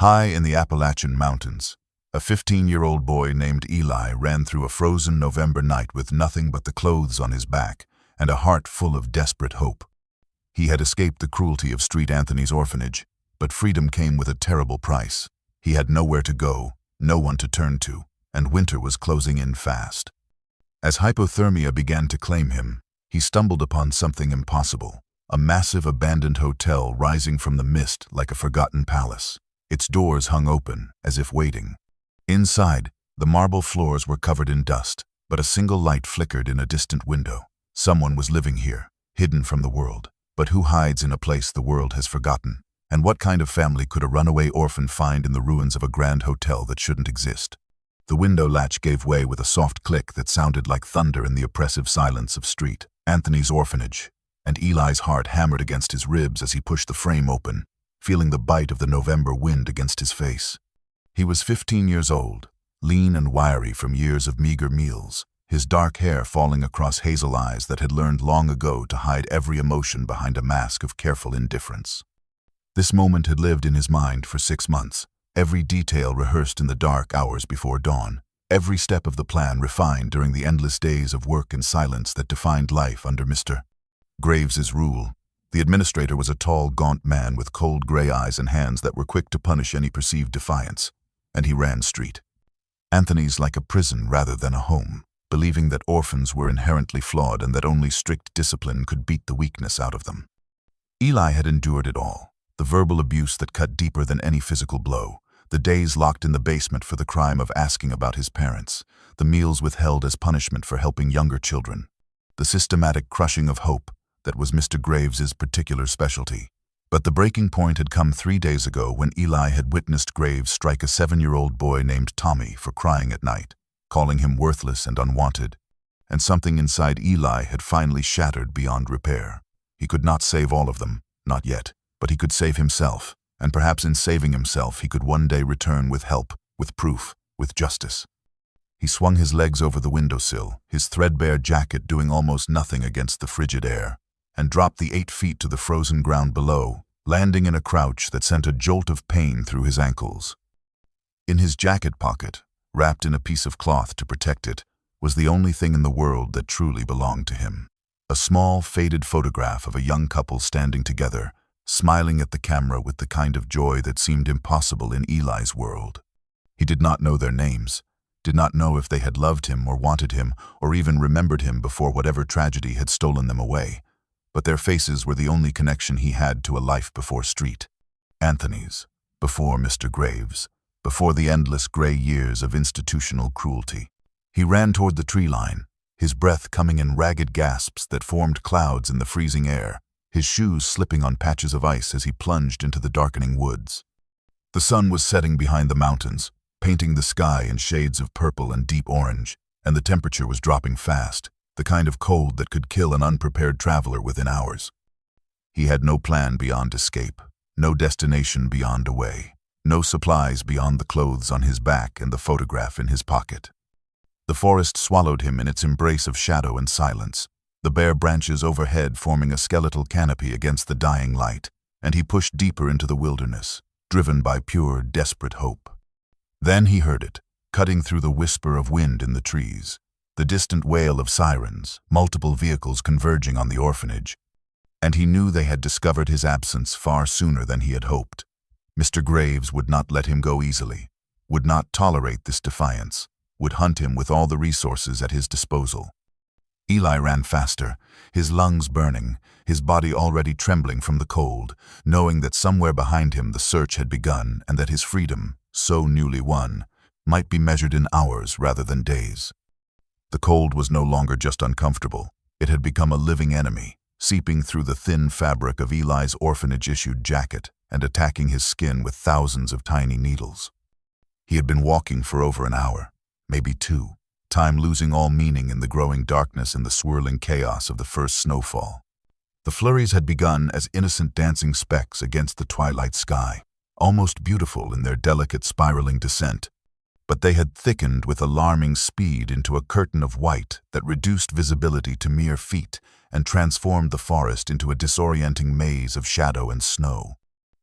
High in the Appalachian Mountains, a 15-year-old boy named Eli ran through a frozen November night with nothing but the clothes on his back and a heart full of desperate hope. He had escaped the cruelty of Street Anthony's orphanage, but freedom came with a terrible price. He had nowhere to go, no one to turn to, and winter was closing in fast. As hypothermia began to claim him, he stumbled upon something impossible, a massive abandoned hotel rising from the mist like a forgotten palace. Its doors hung open, as if waiting. Inside, the marble floors were covered in dust, but a single light flickered in a distant window. Someone was living here, hidden from the world. But who hides in a place the world has forgotten? And what kind of family could a runaway orphan find in the ruins of a grand hotel that shouldn't exist? The window latch gave way with a soft click that sounded like thunder in the oppressive silence of Street Anthony's orphanage, and Eli's heart hammered against his ribs as he pushed the frame open, feeling the bite of the November wind against his face. He was 15 years old, lean and wiry from years of meager meals, his dark hair falling across hazel eyes that had learned long ago to hide every emotion behind a mask of careful indifference. This moment had lived in his mind for 6 months, every detail rehearsed in the dark hours before dawn, every step of the plan refined during the endless days of work and silence that defined life under Mr. Graves's rule. The administrator was a tall, gaunt man with cold gray eyes and hands that were quick to punish any perceived defiance, and he ran Street Anthony's like a prison rather than a home, believing that orphans were inherently flawed and that only strict discipline could beat the weakness out of them. Eli had endured it all, the verbal abuse that cut deeper than any physical blow, the days locked in the basement for the crime of asking about his parents, the meals withheld as punishment for helping younger children, the systematic crushing of hope that was Mr. Graves's particular specialty. But the breaking point had come 3 days ago when Eli had witnessed Graves strike a 7-year-old boy named Tommy for crying at night, calling him worthless and unwanted, and something inside Eli had finally shattered beyond repair. He could not save all of them, not yet, but he could save himself, and perhaps in saving himself he could one day return with help, with proof, with justice. He swung his legs over the windowsill, his threadbare jacket doing almost nothing against the frigid air, and dropped the 8 feet to the frozen ground below, landing in a crouch that sent a jolt of pain through his ankles. In his jacket pocket, wrapped in a piece of cloth to protect it, was the only thing in the world that truly belonged to him. A small, faded photograph of a young couple standing together, smiling at the camera with the kind of joy that seemed impossible in Eli's world. He did not know their names, did not know if they had loved him or wanted him or even remembered him before whatever tragedy had stolen them away. But their faces were the only connection he had to a life before Street Anthony's, before Mr. Graves, before the endless gray years of institutional cruelty. He ran toward the tree line, his breath coming in ragged gasps that formed clouds in the freezing air, his shoes slipping on patches of ice as he plunged into the darkening woods. The sun was setting behind the mountains, painting the sky in shades of purple and deep orange, and the temperature was dropping fast, the kind of cold that could kill an unprepared traveler within hours. He had no plan beyond escape, no destination beyond a way, no supplies beyond the clothes on his back and the photograph in his pocket. The forest swallowed him in its embrace of shadow and silence, the bare branches overhead forming a skeletal canopy against the dying light, and he pushed deeper into the wilderness, driven by pure, desperate hope. Then he heard it, cutting through the whisper of wind in the trees, the distant wail of sirens, multiple vehicles converging on the orphanage, and he knew they had discovered his absence far sooner than he had hoped. Mr. Graves would not let him go easily, would not tolerate this defiance, would hunt him with all the resources at his disposal. Eli ran faster, his lungs burning, his body already trembling from the cold, knowing that somewhere behind him the search had begun and that his freedom, so newly won, might be measured in hours rather than days. The cold was no longer just uncomfortable, it had become a living enemy, seeping through the thin fabric of Eli's orphanage-issued jacket and attacking his skin with thousands of tiny needles. He had been walking for over an hour, maybe 2, time losing all meaning in the growing darkness and the swirling chaos of the first snowfall. The flurries had begun as innocent dancing specks against the twilight sky, almost beautiful in their delicate spiraling descent, but they had thickened with alarming speed into a curtain of white that reduced visibility to mere feet and transformed the forest into a disorienting maze of shadow and snow.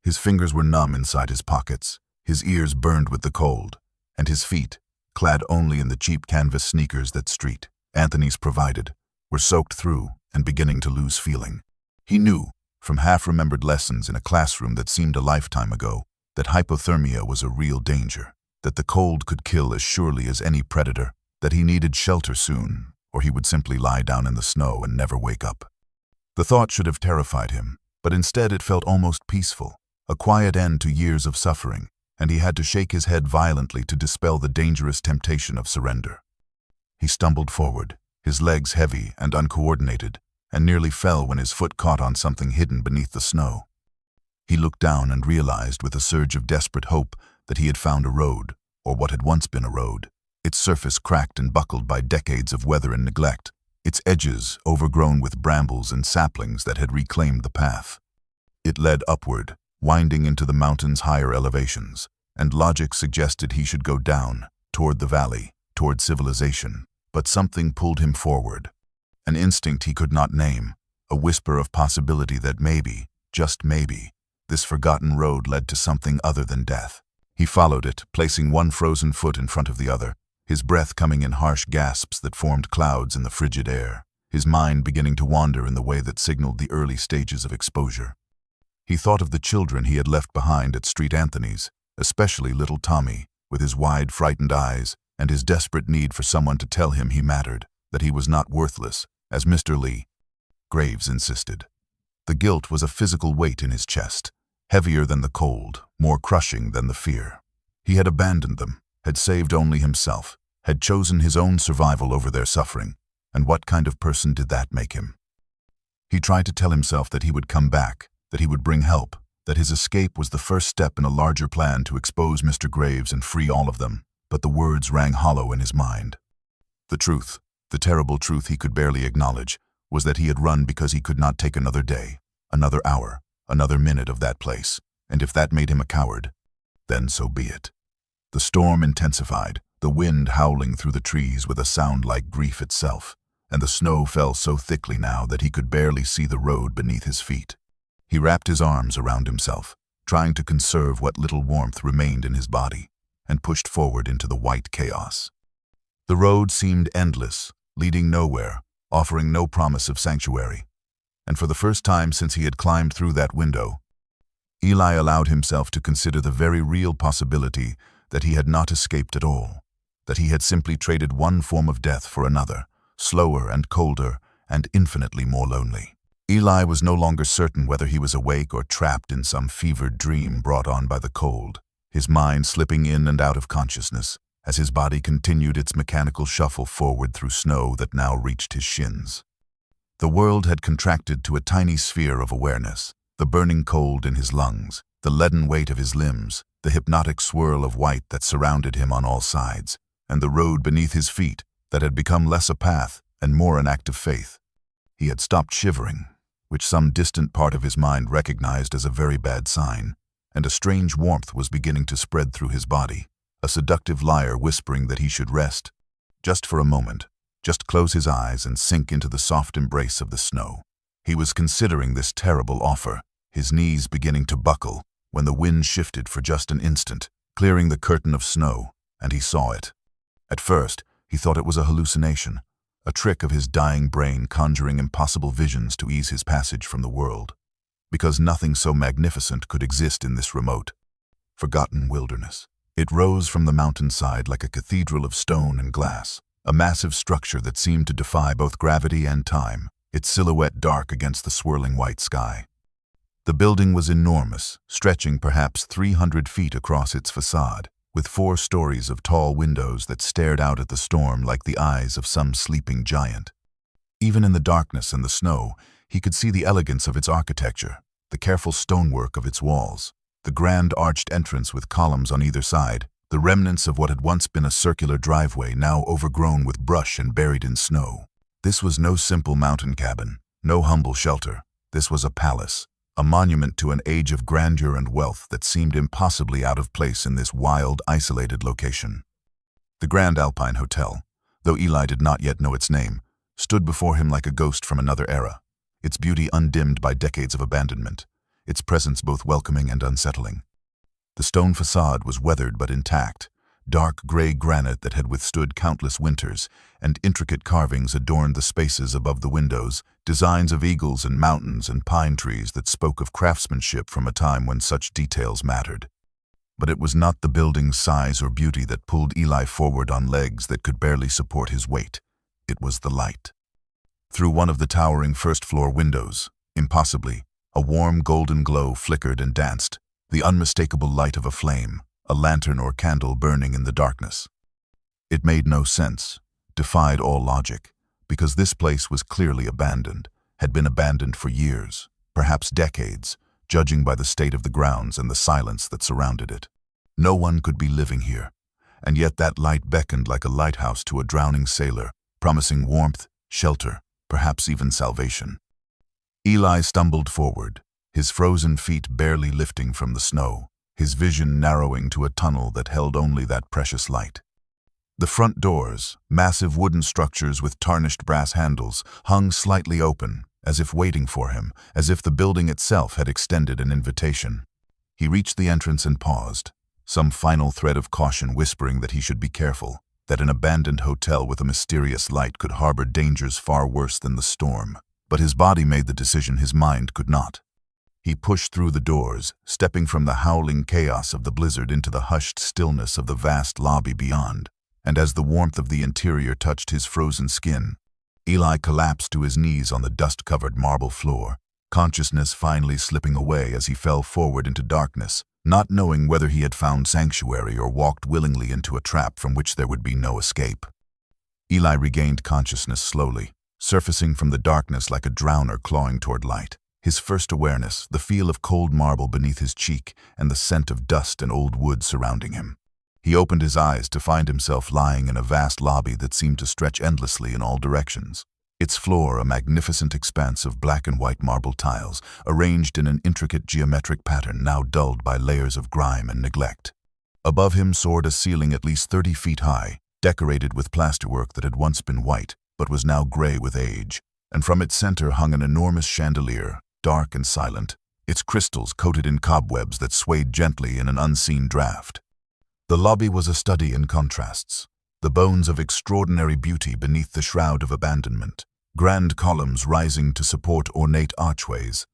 His fingers were numb inside his pockets, His ears burned with the cold, and his feet, clad only in the cheap canvas sneakers that Street Anthony's provided, were soaked through and beginning to lose feeling. He knew, from half-remembered lessons in a classroom that seemed a lifetime ago, that hypothermia was a real danger, that the cold could kill as surely as any predator, that he needed shelter soon, or he would simply lie down in the snow and never wake up. The thought should have terrified him, but instead it felt almost peaceful, a quiet end to years of suffering, and he had to shake his head violently to dispel the dangerous temptation of surrender. He stumbled forward, his legs heavy and uncoordinated, and nearly fell when his foot caught on something hidden beneath the snow. He looked down and realized with a surge of desperate hope that he had found a road, or what had once been a road, its surface cracked and buckled by decades of weather and neglect, its edges overgrown with brambles and saplings that had reclaimed the path. It led upward, winding into the mountain's higher elevations, and logic suggested he should go down, toward the valley, toward civilization, but something pulled him forward. An instinct he could not name, a whisper of possibility that maybe, just maybe, this forgotten road led to something other than death. He followed it, placing one frozen foot in front of the other, his breath coming in harsh gasps that formed clouds in the frigid air, his mind beginning to wander in the way that signaled the early stages of exposure. He thought of the children he had left behind at Street Anthony's, especially little Tommy, with his wide, frightened eyes, and his desperate need for someone to tell him he mattered, that he was not worthless, as Mr. Lee Graves insisted. The guilt was a physical weight in his chest, heavier than the cold, more crushing than the fear. He had abandoned them, had saved only himself, had chosen his own survival over their suffering, and what kind of person did that make him? He tried to tell himself that he would come back, that he would bring help, that his escape was the first step in a larger plan to expose Mr. Graves and free all of them, but the words rang hollow in his mind. The truth, the terrible truth he could barely acknowledge, was that he had run because he could not take another day, another hour, another minute of that place, and if that made him a coward, then so be it. The storm intensified, the wind howling through the trees with a sound like grief itself, and the snow fell so thickly now that he could barely see the road beneath his feet. He wrapped his arms around himself, trying to conserve what little warmth remained in his body, and pushed forward into the white chaos. The road seemed endless, leading nowhere, offering no promise of sanctuary. And for the first time since he had climbed through that window, Eli allowed himself to consider the very real possibility that he had not escaped at all, that he had simply traded one form of death for another, slower and colder and infinitely more lonely. Eli was no longer certain whether he was awake or trapped in some fevered dream brought on by the cold, his mind slipping in and out of consciousness as his body continued its mechanical shuffle forward through snow that now reached his shins. The world had contracted to a tiny sphere of awareness, the burning cold in his lungs, the leaden weight of his limbs, the hypnotic swirl of white that surrounded him on all sides, and the road beneath his feet that had become less a path and more an act of faith. He had stopped shivering, which some distant part of his mind recognized as a very bad sign, and a strange warmth was beginning to spread through his body, a seductive lyre whispering that he should rest, just for a moment, just close his eyes and sink into the soft embrace of the snow. He was considering this terrible offer, his knees beginning to buckle, when the wind shifted for just an instant, clearing the curtain of snow, and he saw it. At first, he thought it was a hallucination, a trick of his dying brain conjuring impossible visions to ease his passage from the world, because nothing so magnificent could exist in this remote, forgotten wilderness. It rose from the mountainside like a cathedral of stone and glass, a massive structure that seemed to defy both gravity and time, its silhouette dark against the swirling white sky. The building was enormous, stretching perhaps 300 feet across its facade, with 4 stories of tall windows that stared out at the storm like the eyes of some sleeping giant. Even in the darkness and the snow, he could see the elegance of its architecture, the careful stonework of its walls, the grand arched entrance with columns on either side, the remnants of what had once been a circular driveway now overgrown with brush and buried in snow. This was no simple mountain cabin, no humble shelter. This was a palace, a monument to an age of grandeur and wealth that seemed impossibly out of place in this wild, isolated location. The Grand Alpine Hotel, though Eli did not yet know its name, stood before him like a ghost from another era, its beauty undimmed by decades of abandonment, its presence both welcoming and unsettling. The stone facade was weathered but intact, dark gray granite that had withstood countless winters, and intricate carvings adorned the spaces above the windows, designs of eagles and mountains and pine trees that spoke of craftsmanship from a time when such details mattered. But it was not the building's size or beauty that pulled Eli forward on legs that could barely support his weight. It was the light. Through one of the towering first-floor windows, impossibly, a warm golden glow flickered and danced, the unmistakable light of a flame, a lantern or candle burning in the darkness. It made no sense, defied all logic, because this place was clearly abandoned, had been abandoned for years, perhaps decades, judging by the state of the grounds and the silence that surrounded it. No one could be living here, and yet that light beckoned like a lighthouse to a drowning sailor, promising warmth, shelter, perhaps even salvation. Eli stumbled forward, his frozen feet barely lifting from the snow, his vision narrowing to a tunnel that held only that precious light. The front doors, massive wooden structures with tarnished brass handles, hung slightly open, as if waiting for him, as if the building itself had extended an invitation. He reached the entrance and paused, some final thread of caution whispering that he should be careful, that an abandoned hotel with a mysterious light could harbor dangers far worse than the storm. But his body made the decision his mind could not. He pushed through the doors, stepping from the howling chaos of the blizzard into the hushed stillness of the vast lobby beyond. And as the warmth of the interior touched his frozen skin, Eli collapsed to his knees on the dust-covered marble floor, consciousness finally slipping away as he fell forward into darkness, not knowing whether he had found sanctuary or walked willingly into a trap from which there would be no escape. Eli regained consciousness slowly, surfacing from the darkness like a drowner clawing toward light. His first awareness, the feel of cold marble beneath his cheek and the scent of dust and old wood surrounding him. He opened his eyes to find himself lying in a vast lobby that seemed to stretch endlessly in all directions. Its floor a magnificent expanse of black and white marble tiles, arranged in an intricate geometric pattern now dulled by layers of grime and neglect. Above him soared a ceiling at least 30 feet high, decorated with plasterwork that had once been white, but was now gray with age, and from its center hung an enormous chandelier, dark and silent, its crystals coated in cobwebs that swayed gently in an unseen draft. The lobby was a study in contrasts, the bones of extraordinary beauty beneath the shroud of abandonment, grand columns rising to support ornate archways,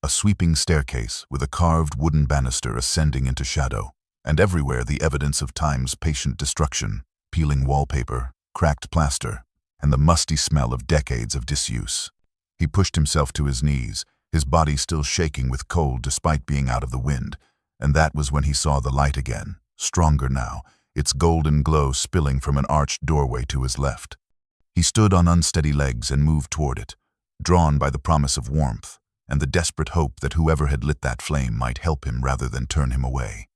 a sweeping staircase with a carved wooden banister ascending into shadow, and everywhere the evidence of time's patient destruction, peeling wallpaper, cracked plaster, and the musty smell of decades of disuse. He pushed himself to his knees, his body still shaking with cold despite being out of the wind, and that was when he saw the light again, stronger now, its golden glow spilling from an arched doorway to his left. He stood on unsteady legs and moved toward it, drawn by the promise of warmth and the desperate hope that whoever had lit that flame might help him rather than turn him away.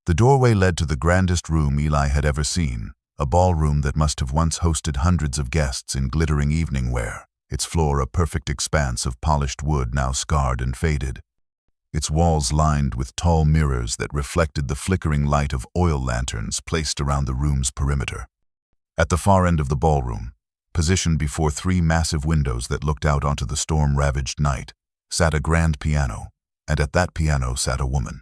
The doorway led to the grandest room Eli had ever seen, a ballroom that must have once hosted hundreds of guests in glittering evening wear, its floor a perfect expanse of polished wood now scarred and faded, its walls lined with tall mirrors that reflected the flickering light of oil lanterns placed around the room's perimeter. At the far end of the ballroom, positioned before 3 massive windows that looked out onto the storm-ravaged night, sat a grand piano, and at that piano sat a woman.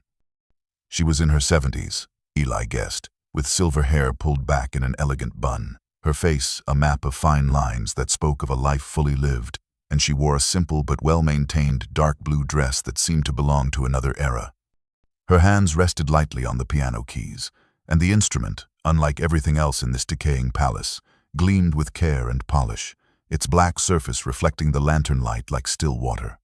She was in her 70s, Eli guessed, with silver hair pulled back in an elegant bun, her face a map of fine lines that spoke of a life fully lived, and she wore a simple but well-maintained dark blue dress that seemed to belong to another era. Her hands rested lightly on the piano keys, and the instrument, unlike everything else in this decaying palace, gleamed with care and polish, its black surface reflecting the lantern light like still water.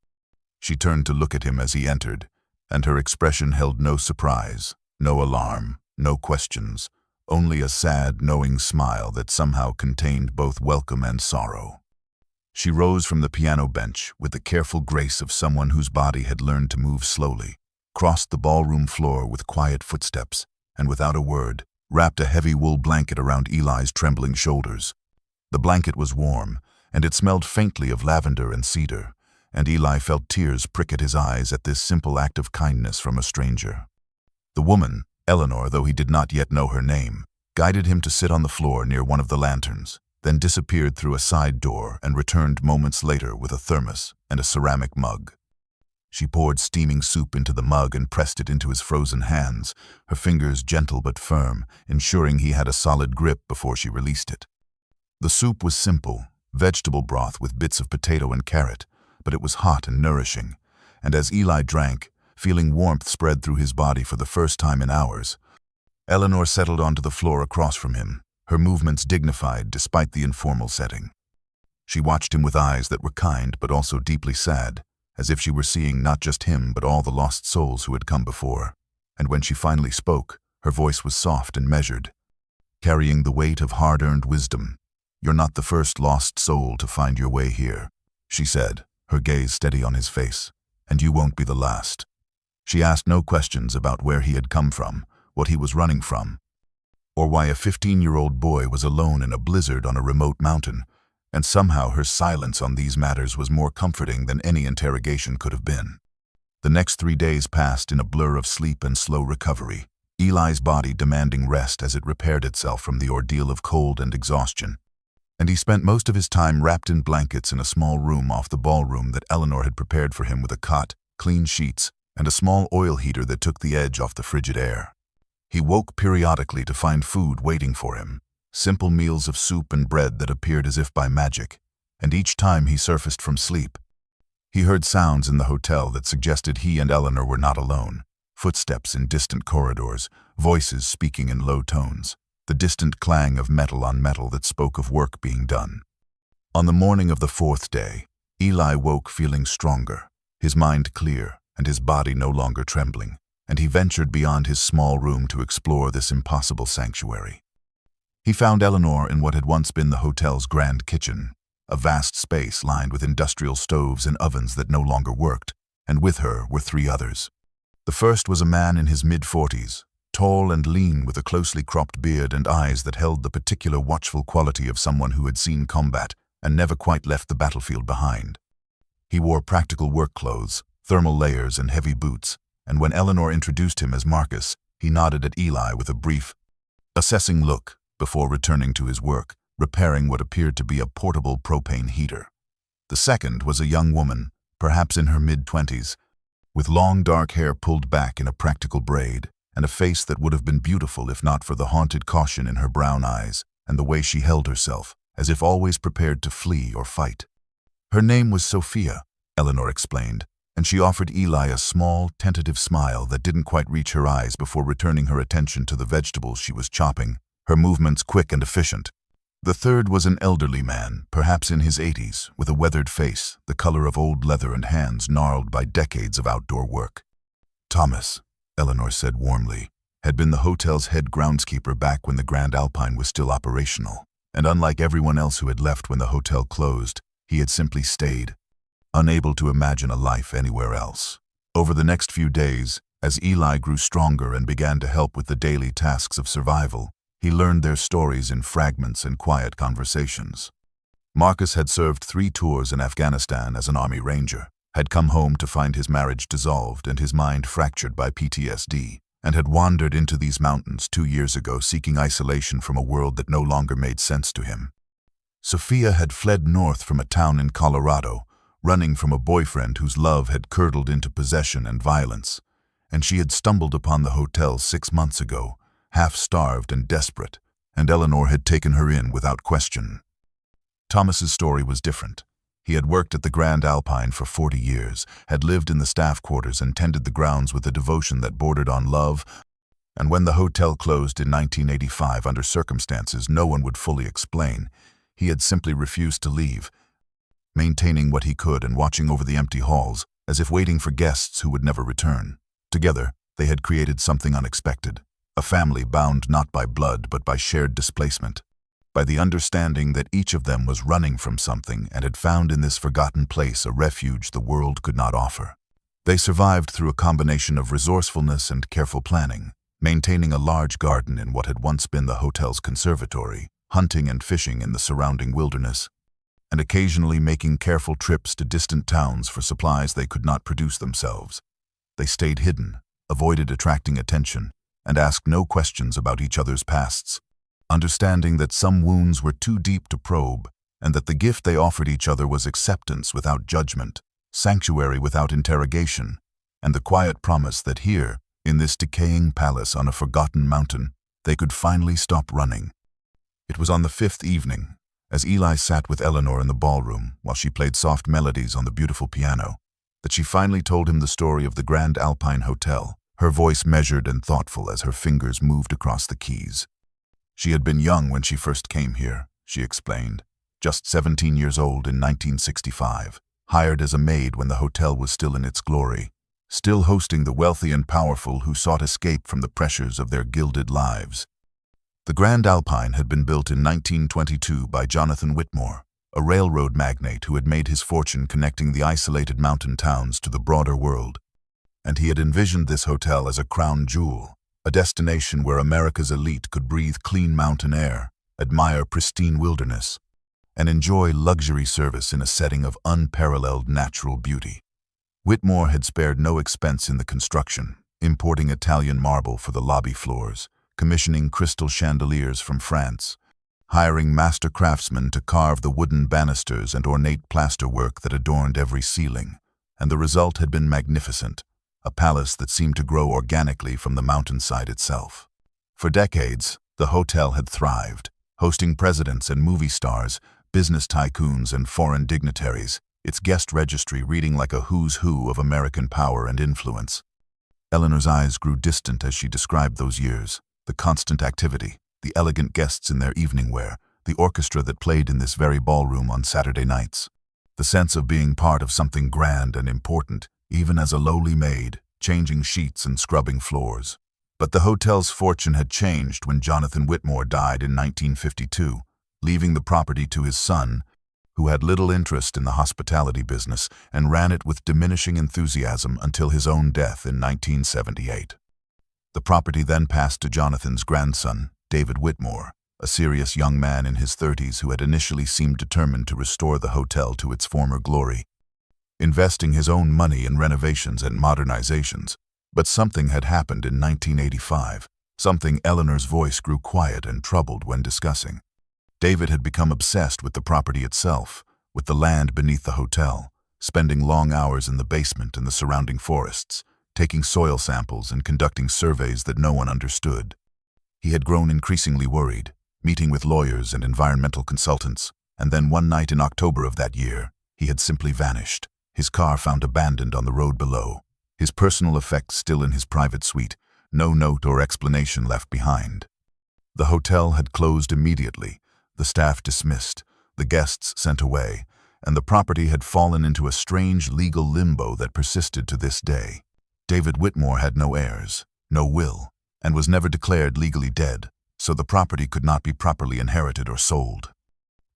She turned to look at him as he entered, and her expression held no surprise, no alarm, no questions, only a sad, knowing smile that somehow contained both welcome and sorrow. She rose from the piano bench with the careful grace of someone whose body had learned to move slowly, crossed the ballroom floor with quiet footsteps, and without a word, wrapped a heavy wool blanket around Eli's trembling shoulders. The blanket was warm, and it smelled faintly of lavender and cedar, and Eli felt tears prick at his eyes at this simple act of kindness from a stranger. The woman, Eleanor, though he did not yet know her name, guided him to sit on the floor near one of the lanterns, then disappeared through a side door and returned moments later with a thermos and a ceramic mug. She poured steaming soup into the mug and pressed it into his frozen hands, her fingers gentle but firm, ensuring he had a solid grip before she released it. The soup was simple, vegetable broth with bits of potato and carrot, but it was hot and nourishing, and as Eli drank, feeling warmth spread through his body for the first time in hours, Eleanor settled onto the floor across from him, her movements dignified despite the informal setting. She watched him with eyes that were kind but also deeply sad, as if she were seeing not just him but all the lost souls who had come before. And when she finally spoke, her voice was soft and measured, carrying the weight of hard-earned wisdom. "You're not the first lost soul to find your way here," she said, her gaze steady on his face. "And you won't be the last." She asked no questions about where he had come from, what he was running from, or why a 15-year-old boy was alone in a blizzard on a remote mountain, and somehow her silence on these matters was more comforting than any interrogation could have been. The next 3 days passed in a blur of sleep and slow recovery, Eli's body demanding rest as it repaired itself from the ordeal of cold and exhaustion. And he spent most of his time wrapped in blankets in a small room off the ballroom that Eleanor had prepared for him with a cot, clean sheets, and a small oil heater that took the edge off the frigid air. He woke periodically to find food waiting for him, simple meals of soup and bread that appeared as if by magic, and each time he surfaced from sleep, he heard sounds in the hotel that suggested he and Eleanor were not alone. Footsteps in distant corridors, voices speaking in low tones, the distant clang of metal on metal that spoke of work being done. On the morning of the 4th day, Eli woke feeling stronger, his mind clear and his body no longer trembling, and he ventured beyond his small room to explore this impossible sanctuary. He found Eleanor in what had once been the hotel's grand kitchen, a vast space lined with industrial stoves and ovens that no longer worked, and with her were 3 others. The first was a man in his mid-40s, tall and lean with a closely cropped beard and eyes that held the particular watchful quality of someone who had seen combat and never quite left the battlefield behind. He wore practical work clothes, thermal layers and heavy boots, and when Eleanor introduced him as Marcus, he nodded at Eli with a brief, assessing look before returning to his work, repairing what appeared to be a portable propane heater. The second was a young woman, perhaps in her mid-20s, with long dark hair pulled back in a practical braid, and a face that would have been beautiful if not for the haunted caution in her brown eyes and the way she held herself, as if always prepared to flee or fight. Her name was Sophia, Eleanor explained, and she offered Eli a small, tentative smile that didn't quite reach her eyes before returning her attention to the vegetables she was chopping, her movements quick and efficient. The third was an elderly man, perhaps in his 80s, with a weathered face, the color of old leather and hands gnarled by decades of outdoor work. Thomas, Eleanor said warmly, had been the hotel's head groundskeeper back when the Grand Alpine was still operational, and unlike everyone else who had left when the hotel closed, he had simply stayed, unable to imagine a life anywhere else. Over the next few days, as Eli grew stronger and began to help with the daily tasks of survival, he learned their stories in fragments and quiet conversations. Marcus had served 3 tours in Afghanistan as an Army Ranger, had come home to find his marriage dissolved and his mind fractured by PTSD, and had wandered into these mountains 2 years ago seeking isolation from a world that no longer made sense to him. Sophia had fled north from a town in Colorado, running from a boyfriend whose love had curdled into possession and violence, and she had stumbled upon the hotel 6 months ago, half-starved and desperate, and Eleanor had taken her in without question. Thomas's story was different. He had worked at the Grand Alpine for 40 years, had lived in the staff quarters and tended the grounds with a devotion that bordered on love, and when the hotel closed in 1985 under circumstances no one would fully explain, he had simply refused to leave, maintaining what he could and watching over the empty halls, as if waiting for guests who would never return. Together, they had created something unexpected. A family bound not by blood but by shared displacement, by the understanding that each of them was running from something and had found in this forgotten place a refuge the world could not offer. They survived through a combination of resourcefulness and careful planning, maintaining a large garden in what had once been the hotel's conservatory, hunting and fishing in the surrounding wilderness, and occasionally making careful trips to distant towns for supplies they could not produce themselves. They stayed hidden, avoided attracting attention, and asked no questions about each other's pasts, understanding that some wounds were too deep to probe, and that the gift they offered each other was acceptance without judgment, sanctuary without interrogation, and the quiet promise that here, in this decaying palace on a forgotten mountain, they could finally stop running. It was on the fifth evening, as Eli sat with Eleanor in the ballroom while she played soft melodies on the beautiful piano, that she finally told him the story of the Grand Alpine Hotel, her voice measured and thoughtful as her fingers moved across the keys. She had been young when she first came here, she explained, just 17 years old in 1965, hired as a maid when the hotel was still in its glory, still hosting the wealthy and powerful who sought escape from the pressures of their gilded lives. The Grand Alpine had been built in 1922 by Jonathan Whitmore, a railroad magnate who had made his fortune connecting the isolated mountain towns to the broader world. And he had envisioned this hotel as a crown jewel, a destination where America's elite could breathe clean mountain air, admire pristine wilderness, and enjoy luxury service in a setting of unparalleled natural beauty. Whitmore had spared no expense in the construction, importing Italian marble for the lobby floors, commissioning crystal chandeliers from France, hiring master craftsmen to carve the wooden banisters and ornate plasterwork that adorned every ceiling, and the result had been magnificent, a palace that seemed to grow organically from the mountainside itself. For decades, the hotel had thrived, hosting presidents and movie stars, business tycoons and foreign dignitaries, its guest registry reading like a who's who of American power and influence. Eleanor's eyes grew distant as she described those years, the constant activity, the elegant guests in their evening wear, the orchestra that played in this very ballroom on Saturday nights. The sense of being part of something grand and important, even as a lowly maid, changing sheets and scrubbing floors. But the hotel's fortune had changed when Jonathan Whitmore died in 1952, leaving the property to his son, who had little interest in the hospitality business and ran it with diminishing enthusiasm until his own death in 1978. The property then passed to Jonathan's grandson, David Whitmore, a serious young man in his 30s who had initially seemed determined to restore the hotel to its former glory, investing his own money in renovations and modernizations. But something had happened in 1985, something Eleanor's voice grew quiet and troubled when discussing. David had become obsessed with the property itself, with the land beneath the hotel, spending long hours in the basement and the surrounding forests, taking soil samples and conducting surveys that no one understood. He had grown increasingly worried, meeting with lawyers and environmental consultants, and then one night in October of that year, he had simply vanished, his car found abandoned on the road below, his personal effects still in his private suite, no note or explanation left behind. The hotel had closed immediately, the staff dismissed, the guests sent away, and the property had fallen into a strange legal limbo that persisted to this day. David Whitmore had no heirs, no will, and was never declared legally dead, so the property could not be properly inherited or sold.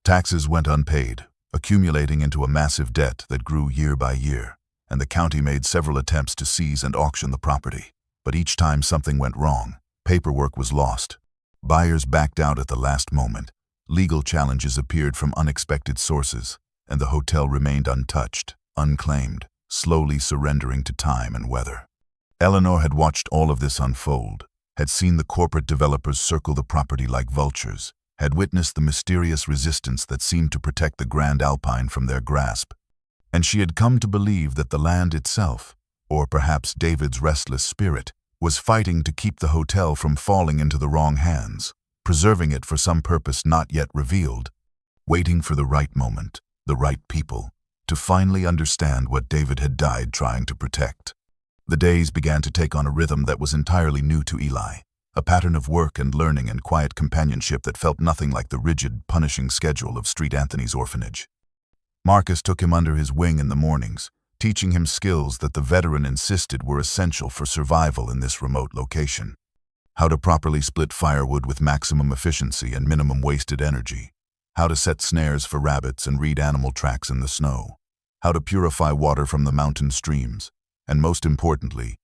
Taxes went unpaid, accumulating into a massive debt that grew year by year, and the county made several attempts to seize and auction the property. But each time something went wrong, paperwork was lost, buyers backed out at the last moment, legal challenges appeared from unexpected sources, and the hotel remained untouched, unclaimed, slowly surrendering to time and weather. Eleanor had watched all of this unfold, had seen the corporate developers circle the property like vultures, had witnessed the mysterious resistance that seemed to protect the Grand Alpine from their grasp, and she had come to believe that the land itself, or perhaps David's restless spirit, was fighting to keep the hotel from falling into the wrong hands, preserving it for some purpose not yet revealed, waiting for the right moment, the right people, to finally understand what David had died trying to protect. The days began to take on a rhythm that was entirely new to Eli, a pattern of work and learning and quiet companionship that felt nothing like the rigid, punishing schedule of Street Anthony's orphanage. Marcus took him under his wing in the mornings, teaching him skills that the veteran insisted were essential for survival in this remote location. How to properly split firewood with maximum efficiency and minimum wasted energy, how to set snares for rabbits and read animal tracks in the snow, how to purify water from the mountain streams, and most importantly,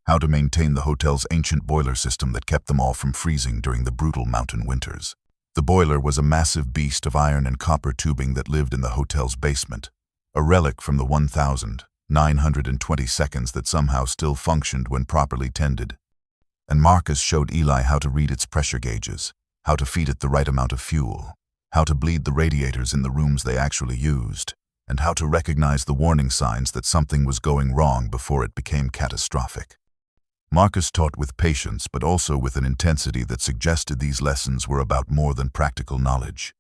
how to maintain the hotel's ancient boiler system that kept them all from freezing during the brutal mountain winters. The boiler was a massive beast of iron and copper tubing that lived in the hotel's basement, a relic from the 1,920 seconds that somehow still functioned when properly tended. And Marcus showed Eli how to read its pressure gauges, how to feed it the right amount of fuel, how to bleed the radiators in the rooms they actually used, and how to recognize the warning signs that something was going wrong before it became catastrophic. Marcus taught with patience, but also with an intensity that suggested these lessons were about more than practical knowledge.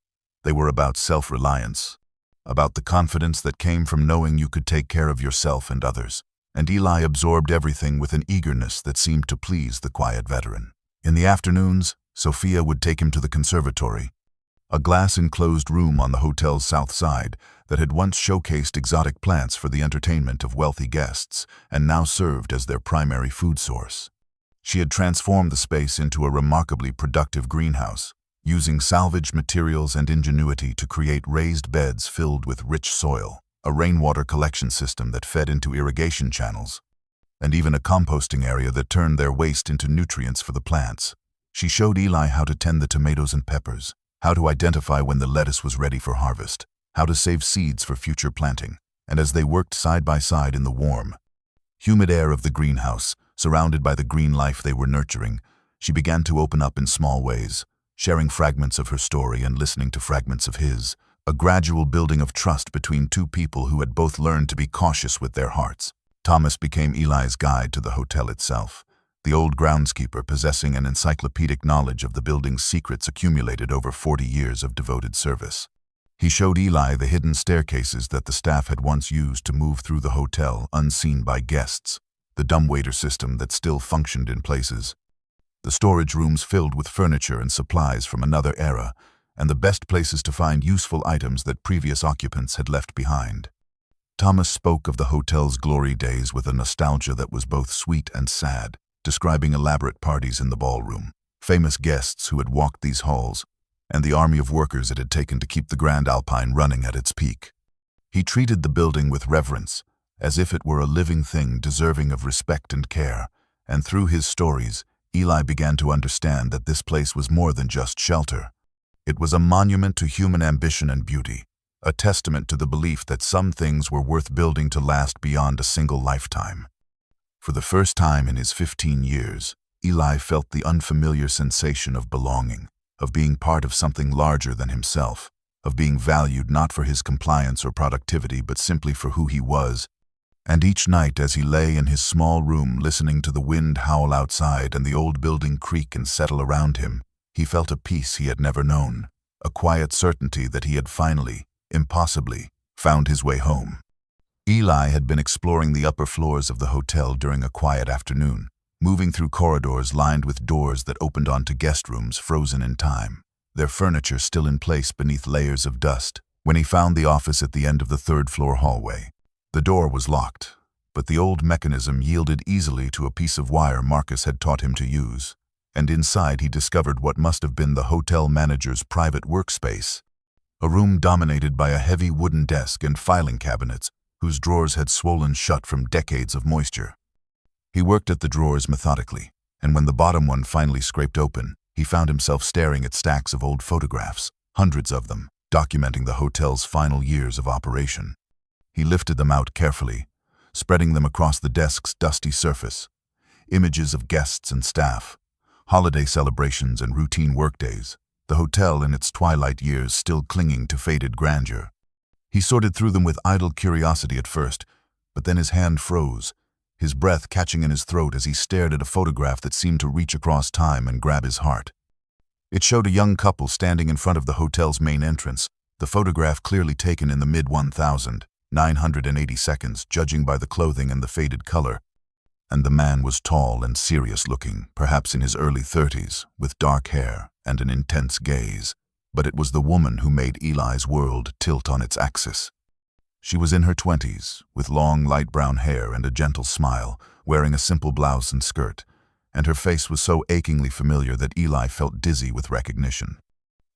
They were about self-reliance, about the confidence that came from knowing you could take care of yourself and others. And Eli absorbed everything with an eagerness that seemed to please the quiet veteran. In the afternoons, Sophia would take him to the conservatory, a glass-enclosed room on the hotel's south side that had once showcased exotic plants for the entertainment of wealthy guests and now served as their primary food source. She had transformed the space into a remarkably productive greenhouse, using salvaged materials and ingenuity to create raised beds filled with rich soil, a rainwater collection system that fed into irrigation channels, and even a composting area that turned their waste into nutrients for the plants. She showed Eli how to tend the tomatoes and peppers, how to identify when the lettuce was ready for harvest, how to save seeds for future planting. And as they worked side by side in the warm, humid air of the greenhouse, surrounded by the green life they were nurturing, she began to open up in small ways, sharing fragments of her story and listening to fragments of his, a gradual building of trust between two people who had both learned to be cautious with their hearts. Thomas became Eli's guide to the hotel itself, the old groundskeeper possessing an encyclopedic knowledge of the building's secrets accumulated over 40 years of devoted service. He showed Eli the hidden staircases that the staff had once used to move through the hotel unseen by guests, the dumbwaiter system that still functioned in places, the storage rooms filled with furniture and supplies from another era, and the best places to find useful items that previous occupants had left behind. Thomas spoke of the hotel's glory days with a nostalgia that was both sweet and sad, describing elaborate parties in the ballroom, famous guests who had walked these halls, and the army of workers it had taken to keep the Grand Alpine running at its peak. He treated the building with reverence, as if it were a living thing deserving of respect and care, and through his stories, Eli began to understand that this place was more than just shelter. It was a monument to human ambition and beauty, a testament to the belief that some things were worth building to last beyond a single lifetime. For the first time in his 15 years, Eli felt the unfamiliar sensation of belonging, of being part of something larger than himself, of being valued not for his compliance or productivity but simply for who he was. And each night as he lay in his small room listening to the wind howl outside and the old building creak and settle around him, he felt a peace he had never known, a quiet certainty that he had finally, impossibly, found his way home. Eli had been exploring the upper floors of the hotel during a quiet afternoon, moving through corridors lined with doors that opened onto guest rooms frozen in time, their furniture still in place beneath layers of dust, when he found the office at the end of the third-floor hallway. The door was locked, but the old mechanism yielded easily to a piece of wire Marcus had taught him to use, and inside he discovered what must have been the hotel manager's private workspace, a room dominated by a heavy wooden desk and filing cabinets whose drawers had swollen shut from decades of moisture. He worked at the drawers methodically, and when the bottom one finally scraped open, he found himself staring at stacks of old photographs, hundreds of them, documenting the hotel's final years of operation. He lifted them out carefully, spreading them across the desk's dusty surface, images of guests and staff, holiday celebrations and routine workdays, the hotel in its twilight years still clinging to faded grandeur. He sorted through them with idle curiosity at first, but then his hand froze, his breath catching in his throat as he stared at a photograph that seemed to reach across time and grab his heart. It showed a young couple standing in front of the hotel's main entrance, the photograph clearly taken in the mid-1980 seconds, judging by the clothing and the faded color. And the man was tall and serious-looking, perhaps in his early 30s, with dark hair and an intense gaze. But it was the woman who made Eli's world tilt on its axis. She was in her 20s, with long light brown hair and a gentle smile, wearing a simple blouse and skirt, and her face was so achingly familiar that Eli felt dizzy with recognition.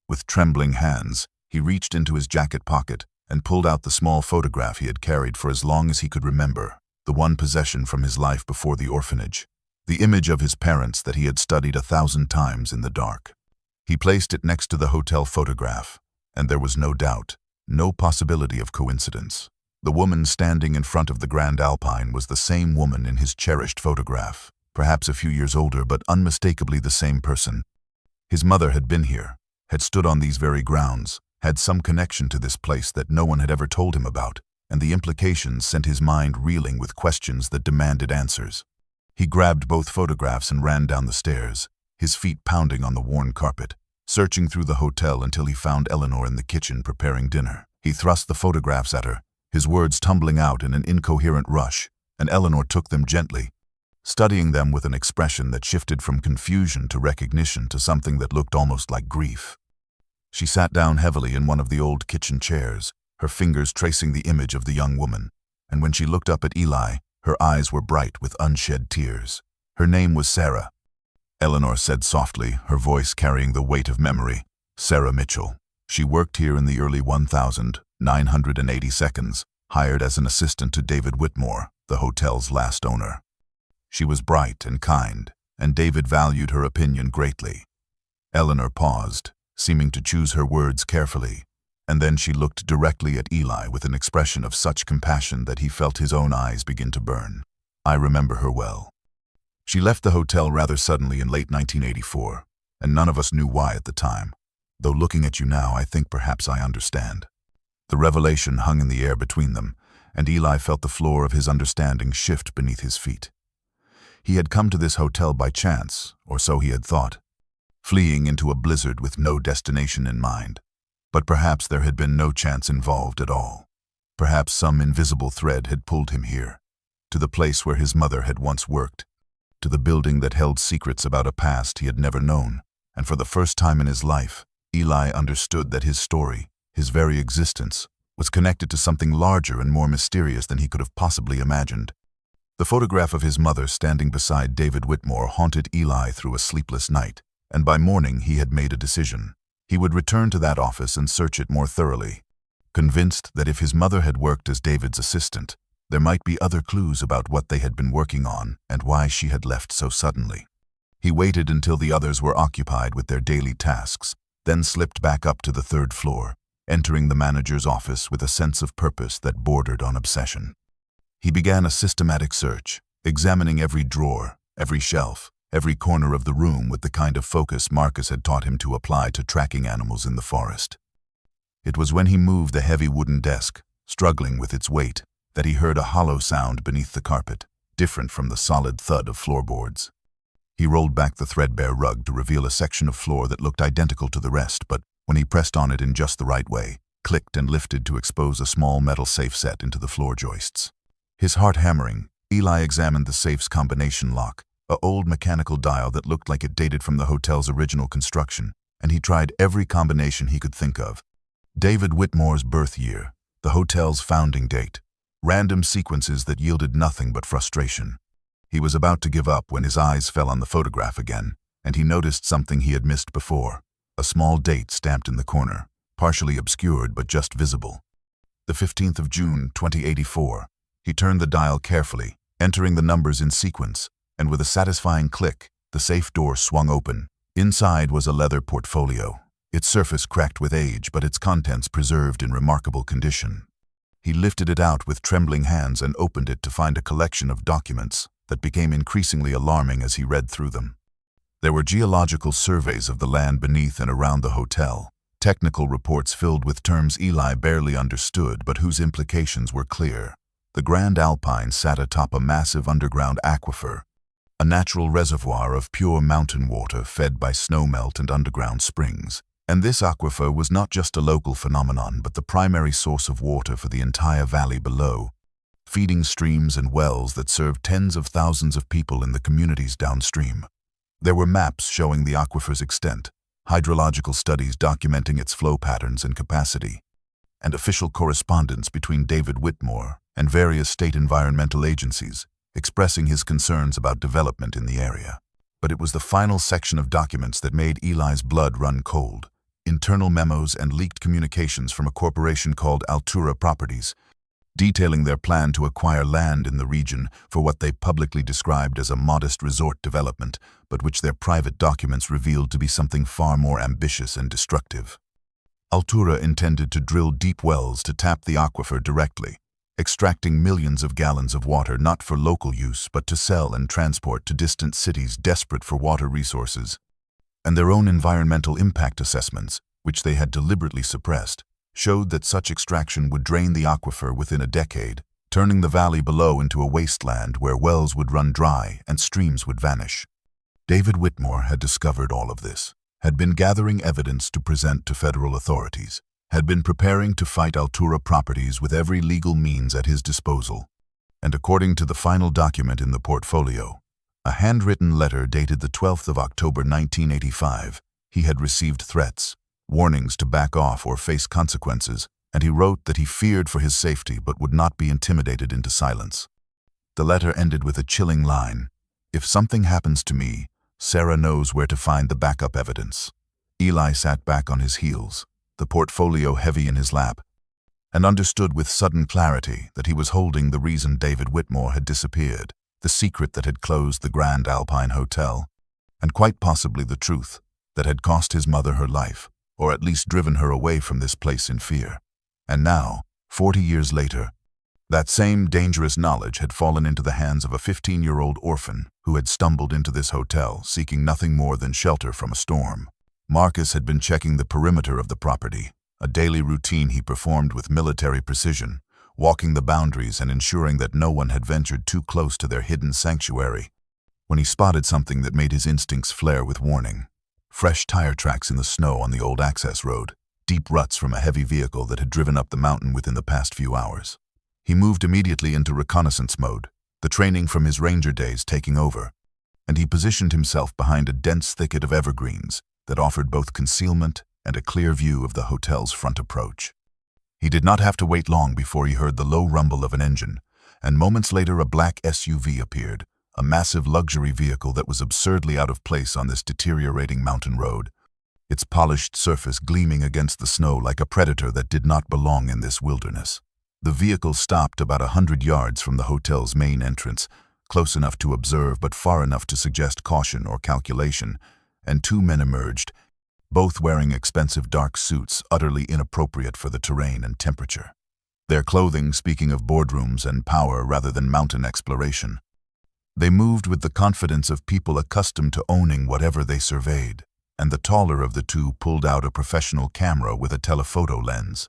With trembling hands, he reached into his jacket pocket and pulled out the small photograph he had carried for as long as he could remember, the one possession from his life before the orphanage, the image of his parents that he had studied 1,000 times in the dark. He placed it next to the hotel photograph, and there was no doubt, no possibility of coincidence. The woman standing in front of the Grand Alpine was the same woman in his cherished photograph, perhaps a few years older, but unmistakably the same person. His mother had been here, had stood on these very grounds, had some connection to this place that no one had ever told him about, and the implications sent his mind reeling with questions that demanded answers. He grabbed both photographs and ran down the stairs, his feet pounding on the worn carpet, searching through the hotel until he found Eleanor in the kitchen preparing dinner. He thrust the photographs at her, his words tumbling out in an incoherent rush, and Eleanor took them gently, studying them with an expression that shifted from confusion to recognition to something that looked almost like grief. She sat down heavily in one of the old kitchen chairs, her fingers tracing the image of the young woman, and when she looked up at Eli, her eyes were bright with unshed tears. Her name was Sarah. Eleanor said softly, her voice carrying the weight of memory. Sarah Mitchell. She worked here in the early 1982, hired as an assistant to David Whitmore, the hotel's last owner. She was bright and kind, and David valued her opinion greatly. Eleanor paused, seeming to choose her words carefully, and then she looked directly at Eli with an expression of such compassion that he felt his own eyes begin to burn. I remember her well. She left the hotel rather suddenly in late 1984, and none of us knew why at the time, though looking at you now I think perhaps I understand. The revelation hung in the air between them, and Eli felt the floor of his understanding shift beneath his feet. He had come to this hotel by chance, or so he had thought, fleeing into a blizzard with no destination in mind. But perhaps there had been no chance involved at all. Perhaps some invisible thread had pulled him here, to the place where his mother had once worked, to the building that held secrets about a past he had never known, and for the first time in his life, Eli understood that his story, his very existence, was connected to something larger and more mysterious than he could have possibly imagined. The photograph of his mother standing beside David Whitmore haunted Eli through a sleepless night, and by morning he had made a decision. He would return to that office and search it more thoroughly, convinced that if his mother had worked as David's assistant, there might be other clues about what they had been working on and why she had left so suddenly. He waited until the others were occupied with their daily tasks, then slipped back up to the third floor, entering the manager's office with a sense of purpose that bordered on obsession. He began a systematic search, examining every drawer, every shelf, every corner of the room with the kind of focus Marcus had taught him to apply to tracking animals in the forest. It was when he moved the heavy wooden desk, struggling with its weight, that he heard a hollow sound beneath the carpet, different from the solid thud of floorboards. He rolled back the threadbare rug to reveal a section of floor that looked identical to the rest, but when he pressed on it in just the right way, clicked and lifted to expose a small metal safe set into the floor joists. His heart hammering, Eli examined the safe's combination lock, an old mechanical dial that looked like it dated from the hotel's original construction, and he tried every combination he could think of. David Whitmore's birth year, the hotel's founding date, random sequences that yielded nothing but frustration. He was about to give up when his eyes fell on the photograph again, and he noticed something he had missed before, a small date stamped in the corner, partially obscured but just visible. The 15th of June, 2084. He turned the dial carefully, entering the numbers in sequence, and with a satisfying click, the safe door swung open. Inside was a leather portfolio, its surface cracked with age but its contents preserved in remarkable condition. He lifted it out with trembling hands and opened it to find a collection of documents that became increasingly alarming as he read through them. There were geological surveys of the land beneath and around the hotel, technical reports filled with terms Eli barely understood but whose implications were clear. The Grand Alpine sat atop a massive underground aquifer, a natural reservoir of pure mountain water fed by snowmelt and underground springs. And this aquifer was not just a local phenomenon but the primary source of water for the entire valley below, feeding streams and wells that served tens of thousands of people in the communities downstream. There were maps showing the aquifer's extent, hydrological studies documenting its flow patterns and capacity, and official correspondence between David Whitmore and various state environmental agencies, expressing his concerns about development in the area. But it was the final section of documents that made Eli's blood run cold. Internal memos and leaked communications from a corporation called Altura Properties, detailing their plan to acquire land in the region for what they publicly described as a modest resort development, but which their private documents revealed to be something far more ambitious and destructive. Altura intended to drill deep wells to tap the aquifer directly, extracting millions of gallons of water not for local use but to sell and transport to distant cities desperate for water resources. And their own environmental impact assessments, which they had deliberately suppressed, showed that such extraction would drain the aquifer within a decade, turning the valley below into a wasteland where wells would run dry and streams would vanish. David Whitmore had discovered all of this, had been gathering evidence to present to federal authorities, had been preparing to fight Altura Properties with every legal means at his disposal. And according to the final document in the portfolio, a handwritten letter dated the 12th of October 1985, he had received threats, warnings to back off or face consequences, and he wrote that he feared for his safety but would not be intimidated into silence. The letter ended with a chilling line, "If something happens to me, Sarah knows where to find the backup evidence." Eli sat back on his heels, the portfolio heavy in his lap, and understood with sudden clarity that he was holding the reason David Whitmore had disappeared, the secret that had closed the Grand Alpine Hotel, and quite possibly the truth that had cost his mother her life, or at least driven her away from this place in fear. And now, 40 years later, that same dangerous knowledge had fallen into the hands of a 15-year-old orphan who had stumbled into this hotel seeking nothing more than shelter from a storm. Marcus had been checking the perimeter of the property, a daily routine he performed with military precision, walking the boundaries and ensuring that no one had ventured too close to their hidden sanctuary, when he spotted something that made his instincts flare with warning. Fresh tire tracks in the snow on the old access road, deep ruts from a heavy vehicle that had driven up the mountain within the past few hours. He moved immediately into reconnaissance mode, the training from his ranger days taking over, and he positioned himself behind a dense thicket of evergreens that offered both concealment and a clear view of the hotel's front approach. He did not have to wait long before he heard the low rumble of an engine, and moments later a black SUV appeared, a massive luxury vehicle that was absurdly out of place on this deteriorating mountain road, its polished surface gleaming against the snow like a predator that did not belong in this wilderness. The vehicle stopped about 100 yards from the hotel's main entrance, close enough to observe but far enough to suggest caution or calculation, and two men emerged, both wearing expensive dark suits utterly inappropriate for the terrain and temperature. Their clothing speaking of boardrooms and power rather than mountain exploration. They moved with the confidence of people accustomed to owning whatever they surveyed, and the taller of the two pulled out a professional camera with a telephoto lens,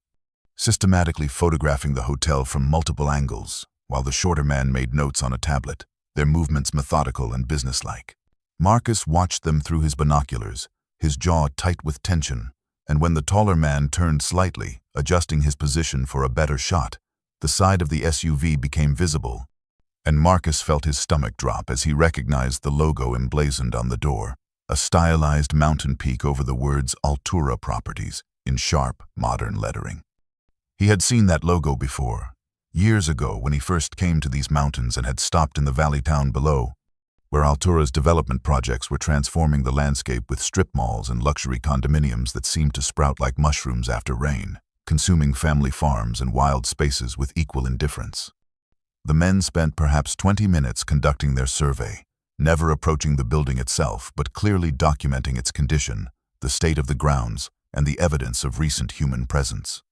systematically photographing the hotel from multiple angles, while the shorter man made notes on a tablet, their movements methodical and businesslike. Marcus watched them through his binoculars, his jaw tight with tension, and when the taller man turned slightly, adjusting his position for a better shot, the side of the SUV became visible, and Marcus felt his stomach drop as he recognized the logo emblazoned on the door, a stylized mountain peak over the words Altura Properties in sharp, modern lettering. He had seen that logo before, years ago when he first came to these mountains and had stopped in the valley town below, where Altura's development projects were transforming the landscape with strip malls and luxury condominiums that seemed to sprout like mushrooms after rain, consuming family farms and wild spaces with equal indifference. The men spent perhaps 20 minutes conducting their survey, never approaching the building itself but clearly documenting its condition, the state of the grounds, and the evidence of recent human presence.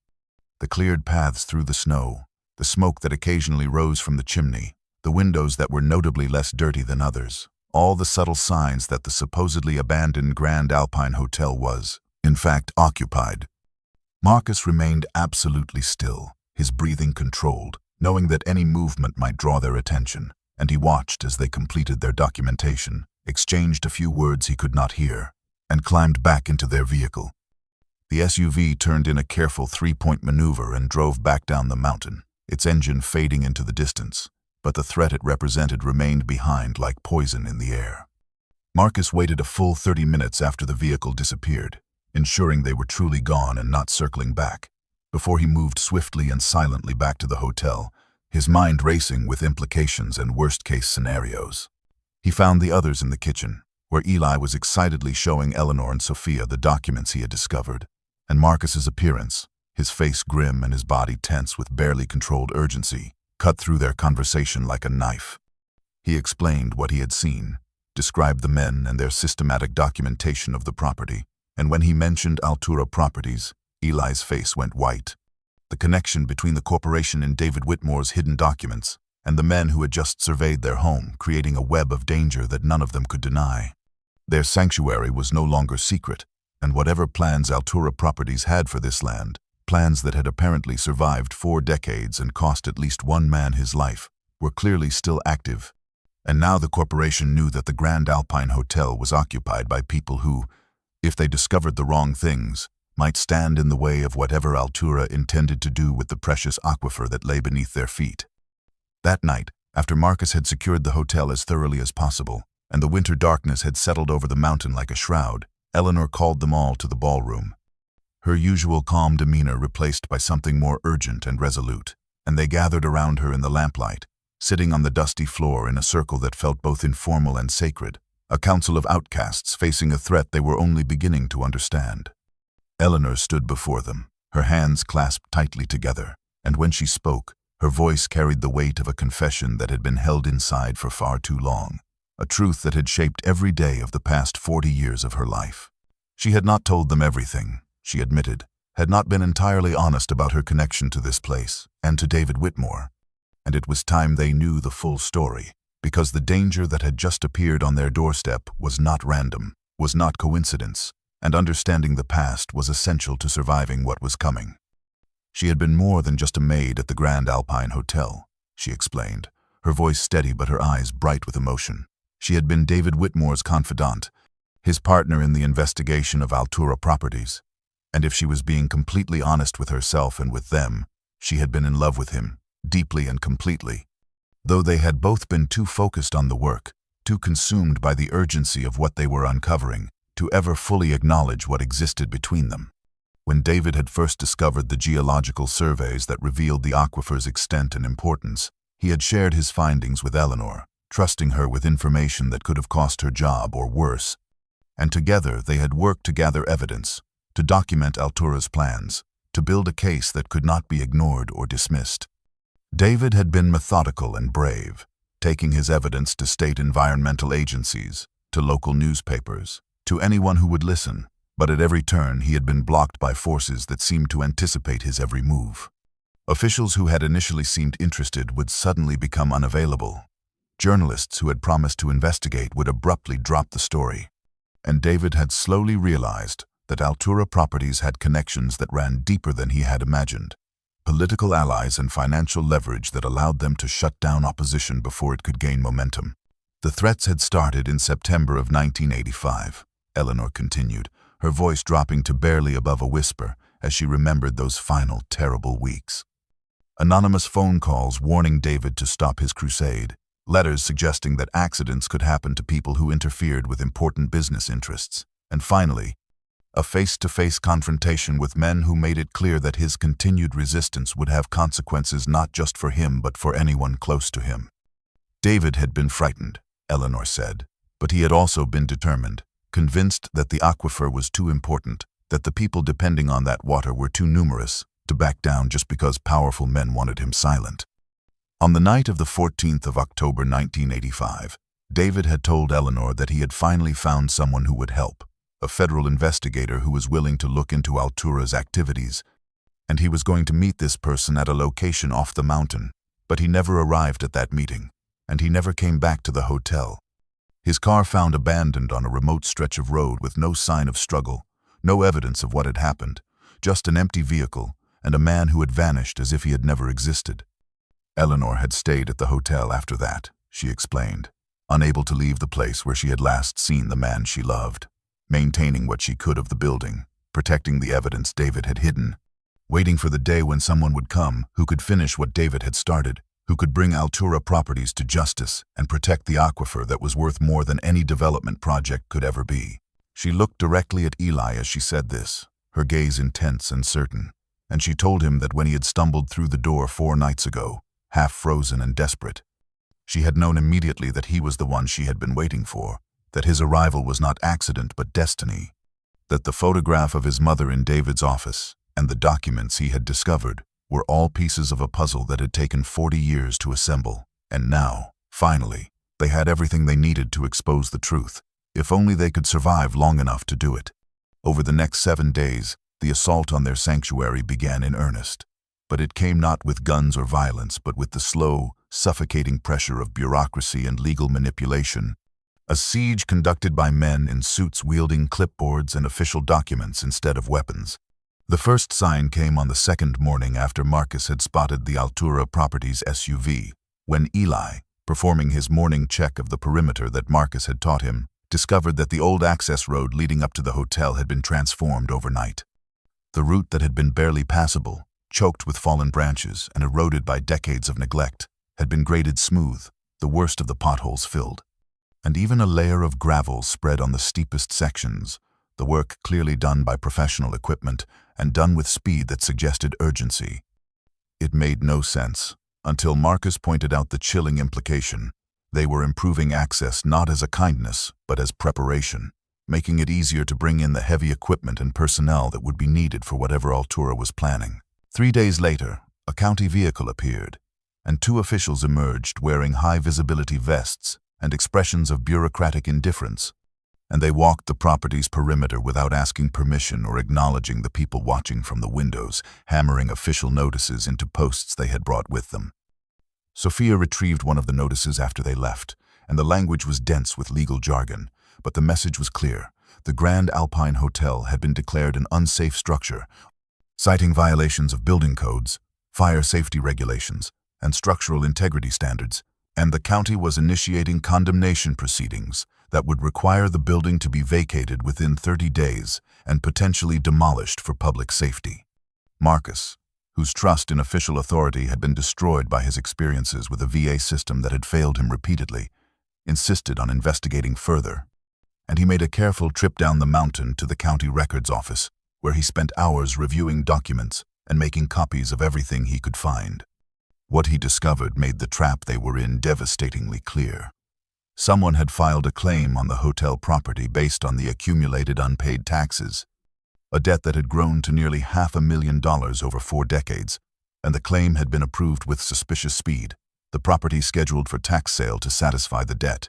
The cleared paths through the snow, the smoke that occasionally rose from the chimney, the windows that were notably less dirty than others, all the subtle signs that the supposedly abandoned Grand Alpine Hotel was, in fact, occupied. Marcus remained absolutely still, his breathing controlled, knowing that any movement might draw their attention, and he watched as they completed their documentation, exchanged a few words he could not hear, and climbed back into their vehicle. The SUV turned in a careful three-point maneuver and drove back down the mountain, its engine fading into the distance, but the threat it represented remained behind like poison in the air. Marcus waited a full 30 minutes after the vehicle disappeared, ensuring they were truly gone and not circling back, before he moved swiftly and silently back to the hotel, his mind racing with implications and worst-case scenarios. He found the others in the kitchen, where Eli was excitedly showing Eleanor and Sophia the documents he had discovered, and Marcus's appearance, his face grim and his body tense with barely controlled urgency, cut through their conversation like a knife. He explained what he had seen, described the men and their systematic documentation of the property, and when he mentioned Altura Properties, Eli's face went white. The connection between the corporation and David Whitmore's hidden documents and the men who had just surveyed their home, creating a web of danger that none of them could deny. Their sanctuary was no longer secret. And whatever plans Altura Properties had for this land, plans that had apparently survived 4 decades and cost at least one man his life, were clearly still active. And now the corporation knew that the Grand Alpine Hotel was occupied by people who, if they discovered the wrong things, might stand in the way of whatever Altura intended to do with the precious aquifer that lay beneath their feet. That night, after Marcus had secured the hotel as thoroughly as possible, and the winter darkness had settled over the mountain like a shroud, Eleanor called them all to the ballroom. Her usual calm demeanor replaced by something more urgent and resolute, and they gathered around her in the lamplight, sitting on the dusty floor in a circle that felt both informal and sacred, a council of outcasts facing a threat they were only beginning to understand. Eleanor stood before them, her hands clasped tightly together, and when she spoke, her voice carried the weight of a confession that had been held inside for far too long, a truth that had shaped every day of the past 40 years of her life. She had not told them everything, she admitted, had not been entirely honest about her connection to this place and to David Whitmore. And it was time they knew the full story, because the danger that had just appeared on their doorstep was not random, was not coincidence, and understanding the past was essential to surviving what was coming. She had been more than just a maid at the Grand Alpine Hotel, she explained, her voice steady but her eyes bright with emotion. She had been David Whitmore's confidant, his partner in the investigation of Altura Properties. And if she was being completely honest with herself and with them, she had been in love with him, deeply and completely. Though they had both been too focused on the work, too consumed by the urgency of what they were uncovering, to ever fully acknowledge what existed between them. When David had first discovered the geological surveys that revealed the aquifer's extent and importance, he had shared his findings with Eleanor, trusting her with information that could have cost her job or worse. And together they had worked to gather evidence, to document Altura's plans, to build a case that could not be ignored or dismissed. David had been methodical and brave, taking his evidence to state environmental agencies, to local newspapers, to anyone who would listen, but at every turn he had been blocked by forces that seemed to anticipate his every move. Officials who had initially seemed interested would suddenly become unavailable. Journalists who had promised to investigate would abruptly drop the story. And David had slowly realized that Altura Properties had connections that ran deeper than he had imagined, political allies and financial leverage that allowed them to shut down opposition before it could gain momentum. The threats had started in September of 1985. Eleanor continued, her voice dropping to barely above a whisper as she remembered those final terrible weeks. Anonymous phone calls warning David to stop his crusade, letters suggesting that accidents could happen to people who interfered with important business interests, and finally, a face-to-face confrontation with men who made it clear that his continued resistance would have consequences not just for him but for anyone close to him. David had been frightened, Eleanor said, but he had also been determined, convinced that the aquifer was too important, that the people depending on that water were too numerous to back down just because powerful men wanted him silent. On the night of the 14th of October 1985, David had told Eleanor that he had finally found someone who would help, a federal investigator who was willing to look into Altura's activities, and he was going to meet this person at a location off the mountain, but he never arrived at that meeting, and he never came back to the hotel. His car found abandoned on a remote stretch of road with no sign of struggle, no evidence of what had happened, just an empty vehicle and a man who had vanished as if he had never existed. Eleanor had stayed at the hotel after that, she explained, unable to leave the place where she had last seen the man she loved, maintaining what she could of the building, protecting the evidence David had hidden, waiting for the day when someone would come who could finish what David had started, who could bring Altura Properties to justice and protect the aquifer that was worth more than any development project could ever be. She looked directly at Eli as she said this, her gaze intense and certain, and she told him that when he had stumbled through the door 4 nights ago, half frozen and desperate, she had known immediately that he was the one she had been waiting for, that his arrival was not accident but destiny, that the photograph of his mother in David's office and the documents he had discovered were all pieces of a puzzle that had taken 40 years to assemble, and now, finally, they had everything they needed to expose the truth, if only they could survive long enough to do it. Over the next 7 days, the assault on their sanctuary began in earnest, but it came not with guns or violence, but with the slow, suffocating pressure of bureaucracy and legal manipulation. A siege conducted by men in suits wielding clipboards and official documents instead of weapons. The first sign came on the second morning after Marcus had spotted the Altura Properties SUV, when Eli, performing his morning check of the perimeter that Marcus had taught him, discovered that the old access road leading up to the hotel had been transformed overnight. The route that had been barely passable, choked with fallen branches and eroded by decades of neglect, had been graded smooth, the worst of the potholes filled. And even a layer of gravel spread on the steepest sections, the work clearly done by professional equipment and done with speed that suggested urgency. It made no sense, until Marcus pointed out the chilling implication. They were improving access not as a kindness, but as preparation, making it easier to bring in the heavy equipment and personnel that would be needed for whatever Altura was planning. 3 days later, a county vehicle appeared, and 2 officials emerged wearing high-visibility vests and expressions of bureaucratic indifference, and they walked the property's perimeter without asking permission or acknowledging the people watching from the windows, hammering official notices into posts they had brought with them. Sophia retrieved one of the notices after they left, and the language was dense with legal jargon, but the message was clear. The Grand Alpine Hotel had been declared an unsafe structure, citing violations of building codes, fire safety regulations, and structural integrity standards, and the county was initiating condemnation proceedings that would require the building to be vacated within 30 days and potentially demolished for public safety. Marcus, whose trust in official authority had been destroyed by his experiences with a VA system that had failed him repeatedly, insisted on investigating further, and he made a careful trip down the mountain to the county records office, where he spent hours reviewing documents and making copies of everything he could find. What he discovered made the trap they were in devastatingly clear. Someone had filed a claim on the hotel property based on the accumulated unpaid taxes, a debt that had grown to nearly $500,000 over 4 decades, and the claim had been approved with suspicious speed, the property scheduled for tax sale to satisfy the debt.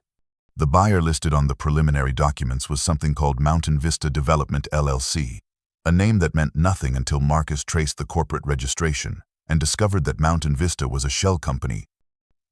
The buyer listed on the preliminary documents was something called Mountain Vista Development LLC, a name that meant nothing until Marcus traced the corporate registration and discovered that Mountain Vista was a shell company.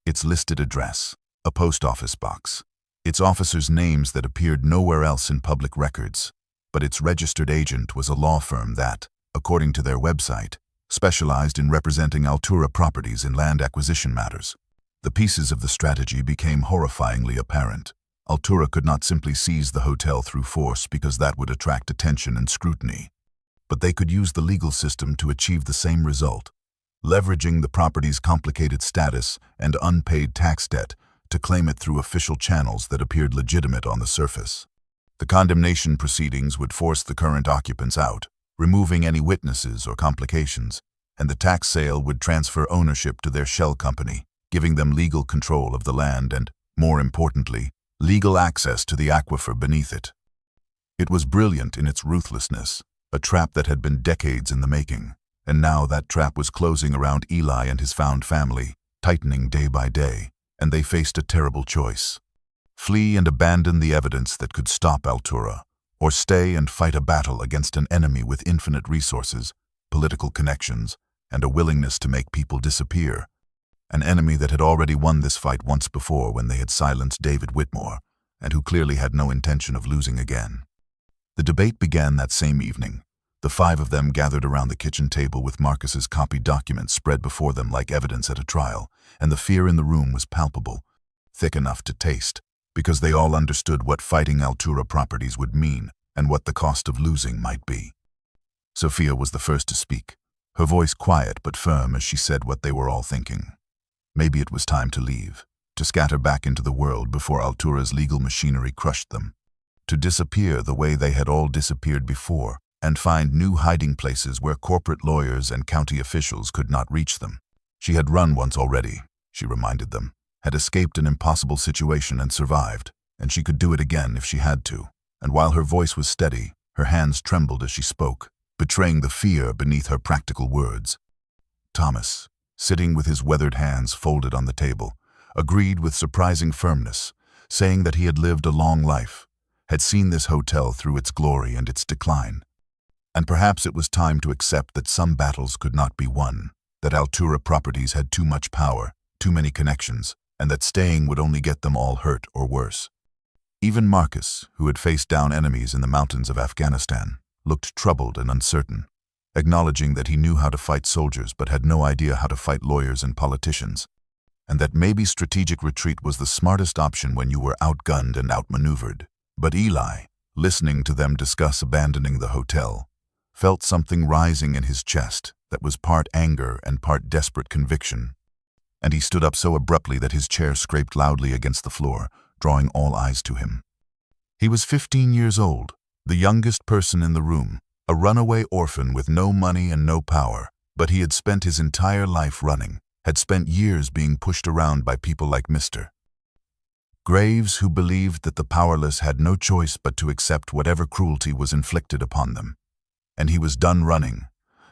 Its listed address, a post office box, its officers' names that appeared nowhere else in public records, but its registered agent was a law firm that, according to their website, specialized in representing Altura Properties in land acquisition matters. The pieces of the strategy became horrifyingly apparent. Altura could not simply seize the hotel through force because that would attract attention and scrutiny. But they could use the legal system to achieve the same result, leveraging the property's complicated status and unpaid tax debt to claim it through official channels that appeared legitimate on the surface. The condemnation proceedings would force the current occupants out, removing any witnesses or complications, and the tax sale would transfer ownership to their shell company, giving them legal control of the land and, more importantly, legal access to the aquifer beneath it. It was brilliant in its ruthlessness, a trap that had been decades in the making, and now that trap was closing around Eli and his found family, tightening day by day, and they faced a terrible choice. Flee and abandon the evidence that could stop Altura, or stay and fight a battle against an enemy with infinite resources, political connections, and a willingness to make people disappear. An enemy that had already won this fight once before when they had silenced David Whitmore, and who clearly had no intention of losing again. The debate began that same evening. The 5 of them gathered around the kitchen table with Marcus's copied documents spread before them like evidence at a trial, and the fear in the room was palpable, thick enough to taste, because they all understood what fighting Altura Properties would mean and what the cost of losing might be. Sophia was the first to speak, her voice quiet but firm as she said what they were all thinking. Maybe it was time to leave, to scatter back into the world before Altura's legal machinery crushed them, to disappear the way they had all disappeared before, and find new hiding places where corporate lawyers and county officials could not reach them. She had run once already, she reminded them, had escaped an impossible situation and survived, and she could do it again if she had to. And while her voice was steady, her hands trembled as she spoke, betraying the fear beneath her practical words. Thomas, sitting with his weathered hands folded on the table, agreed with surprising firmness, saying that he had lived a long life, had seen this hotel through its glory and its decline. And perhaps it was time to accept that some battles could not be won, that Altura Properties had too much power, too many connections, and that staying would only get them all hurt or worse. Even Marcus, who had faced down enemies in the mountains of Afghanistan, looked troubled and uncertain, acknowledging that he knew how to fight soldiers but had no idea how to fight lawyers and politicians, and that maybe strategic retreat was the smartest option when you were outgunned and outmaneuvered. But Eli, listening to them discuss abandoning the hotel, felt something rising in his chest that was part anger and part desperate conviction, and he stood up so abruptly that his chair scraped loudly against the floor, drawing all eyes to him. He was 15 years old, the youngest person in the room, a runaway orphan with no money and no power, but he had spent his entire life running, had spent years being pushed around by people like Mr. Graves, who believed that the powerless had no choice but to accept whatever cruelty was inflicted upon them. And he was done running,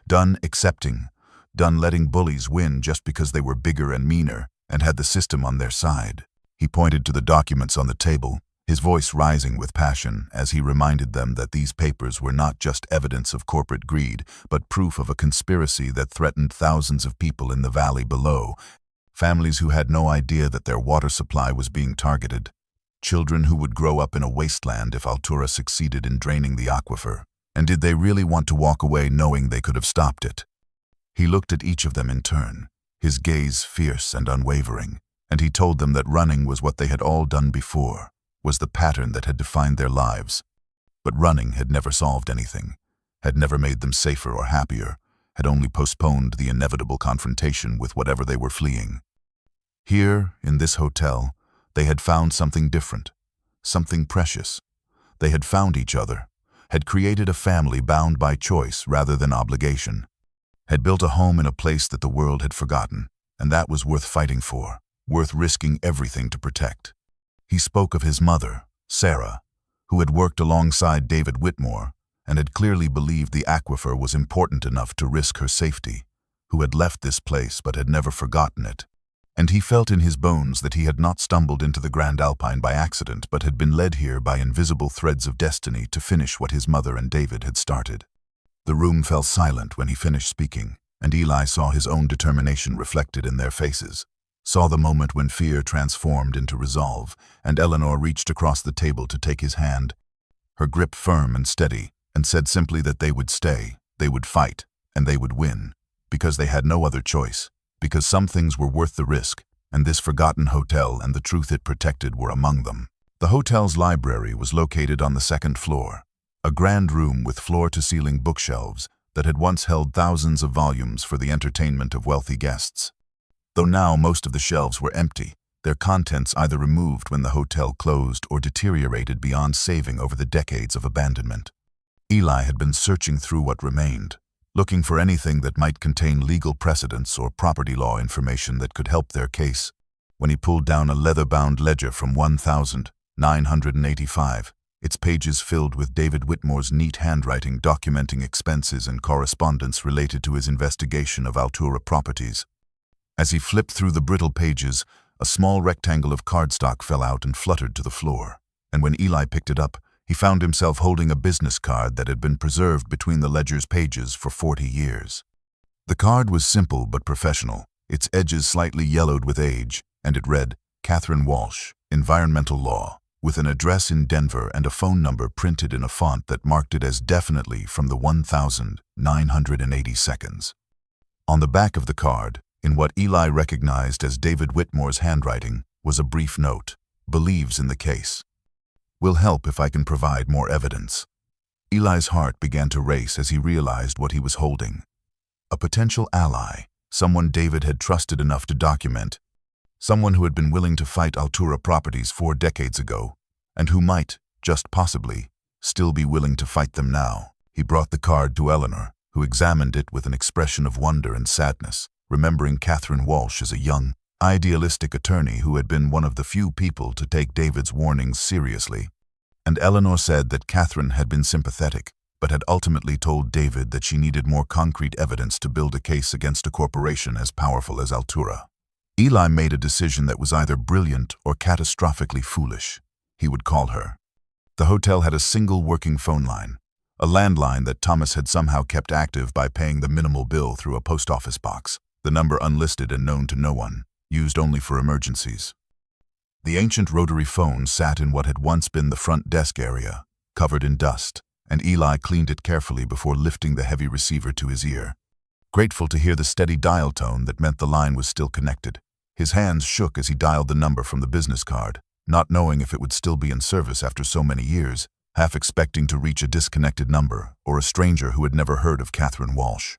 done accepting, done letting bullies win just because they were bigger and meaner and had the system on their side. He pointed to the documents on the table, his voice rising with passion as he reminded them that these papers were not just evidence of corporate greed, but proof of a conspiracy that threatened thousands of people in the valley below, families who had no idea that their water supply was being targeted, children who would grow up in a wasteland if Altura succeeded in draining the aquifer. And did they really want to walk away knowing they could have stopped it? He looked at each of them in turn, his gaze fierce and unwavering, and he told them that running was what they had all done before, was the pattern that had defined their lives. But running had never solved anything, had never made them safer or happier, had only postponed the inevitable confrontation with whatever they were fleeing. Here, in this hotel, they had found something different, something precious. They had found each other, had created a family bound by choice rather than obligation, had built a home in a place that the world had forgotten, and that was worth fighting for, worth risking everything to protect. He spoke of his mother, Sarah, who had worked alongside David Whitmore and had clearly believed the aquifer was important enough to risk her safety, who had left this place but had never forgotten it. And he felt in his bones that he had not stumbled into the Grand Alpine by accident but had been led here by invisible threads of destiny to finish what his mother and David had started. The room fell silent when he finished speaking, and Eli saw his own determination reflected in their faces, saw the moment when fear transformed into resolve, and Eleanor reached across the table to take his hand, her grip firm and steady, and said simply that they would stay, they would fight, and they would win, because they had no other choice, because some things were worth the risk, and this forgotten hotel and the truth it protected were among them. The hotel's library was located on the second floor, a grand room with floor-to-ceiling bookshelves that had once held thousands of volumes for the entertainment of wealthy guests. Though now most of the shelves were empty, their contents either removed when the hotel closed or deteriorated beyond saving over the decades of abandonment. Eli had been searching through what remained, looking for anything that might contain legal precedents or property law information that could help their case, when he pulled down a leather-bound ledger from 1985, its pages filled with David Whitmore's neat handwriting documenting expenses and correspondence related to his investigation of Altura properties. As he flipped through the brittle pages, a small rectangle of cardstock fell out and fluttered to the floor, and when Eli picked it up, he found himself holding a business card that had been preserved between the ledger's pages for 40 years. The card was simple but professional, its edges slightly yellowed with age, and it read, Catherine Walsh, Environmental Law, with an address in Denver and a phone number printed in a font that marked it as definitely from the 1980 seconds. On the back of the card, in what Eli recognized as David Whitmore's handwriting, was a brief note, believes in the case. Will help if I can provide more evidence. Eli's heart began to race as he realized what he was holding. A potential ally, someone David had trusted enough to document, someone who had been willing to fight Altura properties 4 decades ago, and who might, just possibly, still be willing to fight them now. He brought the card to Eleanor, who examined it with an expression of wonder and sadness, remembering Catherine Walsh as a young, idealistic attorney who had been one of the few people to take David's warnings seriously. And Eleanor said that Catherine had been sympathetic, but had ultimately told David that she needed more concrete evidence to build a case against a corporation as powerful as Altura. Eli made a decision that was either brilliant or catastrophically foolish. He would call her. The hotel had a single working phone line, a landline that Thomas had somehow kept active by paying the minimal bill through a post office box, the number unlisted and known to no one, used only for emergencies. The ancient rotary phone sat in what had once been the front desk area, covered in dust, and Eli cleaned it carefully before lifting the heavy receiver to his ear. Grateful to hear the steady dial tone that meant the line was still connected, his hands shook as he dialed the number from the business card, not knowing if it would still be in service after so many years, half expecting to reach a disconnected number or a stranger who had never heard of Catherine Walsh.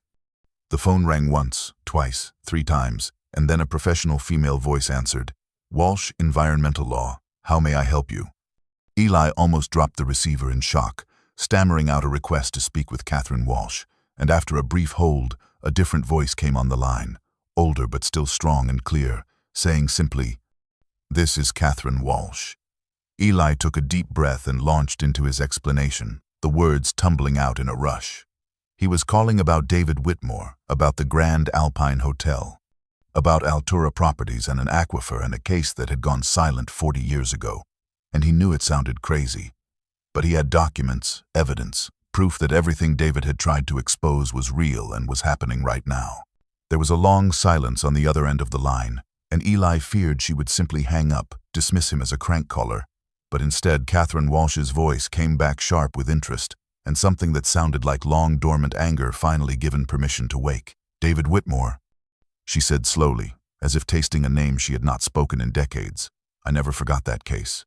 The phone rang once, twice, 3 times, and then a professional female voice answered, "Walsh, Environmental Law, how may I help you?" Eli almost dropped the receiver in shock, stammering out a request to speak with Catherine Walsh, and after a brief hold, a different voice came on the line, older but still strong and clear, saying simply, "This is Catherine Walsh." Eli took a deep breath and launched into his explanation, the words tumbling out in a rush. He was calling about David Whitmore, about the Grand Alpine Hotel, about Altura Properties and an aquifer and a case that had gone silent 40 years ago, and he knew it sounded crazy. But he had documents, evidence, proof that everything David had tried to expose was real and was happening right now. There was a long silence on the other end of the line, and Eli feared she would simply hang up, dismiss him as a crank caller. But instead, Catherine Walsh's voice came back sharp with interest, and something that sounded like long-dormant anger finally given permission to wake. "David Whitmore," she said slowly, as if tasting a name she had not spoken in decades. "I never forgot that case.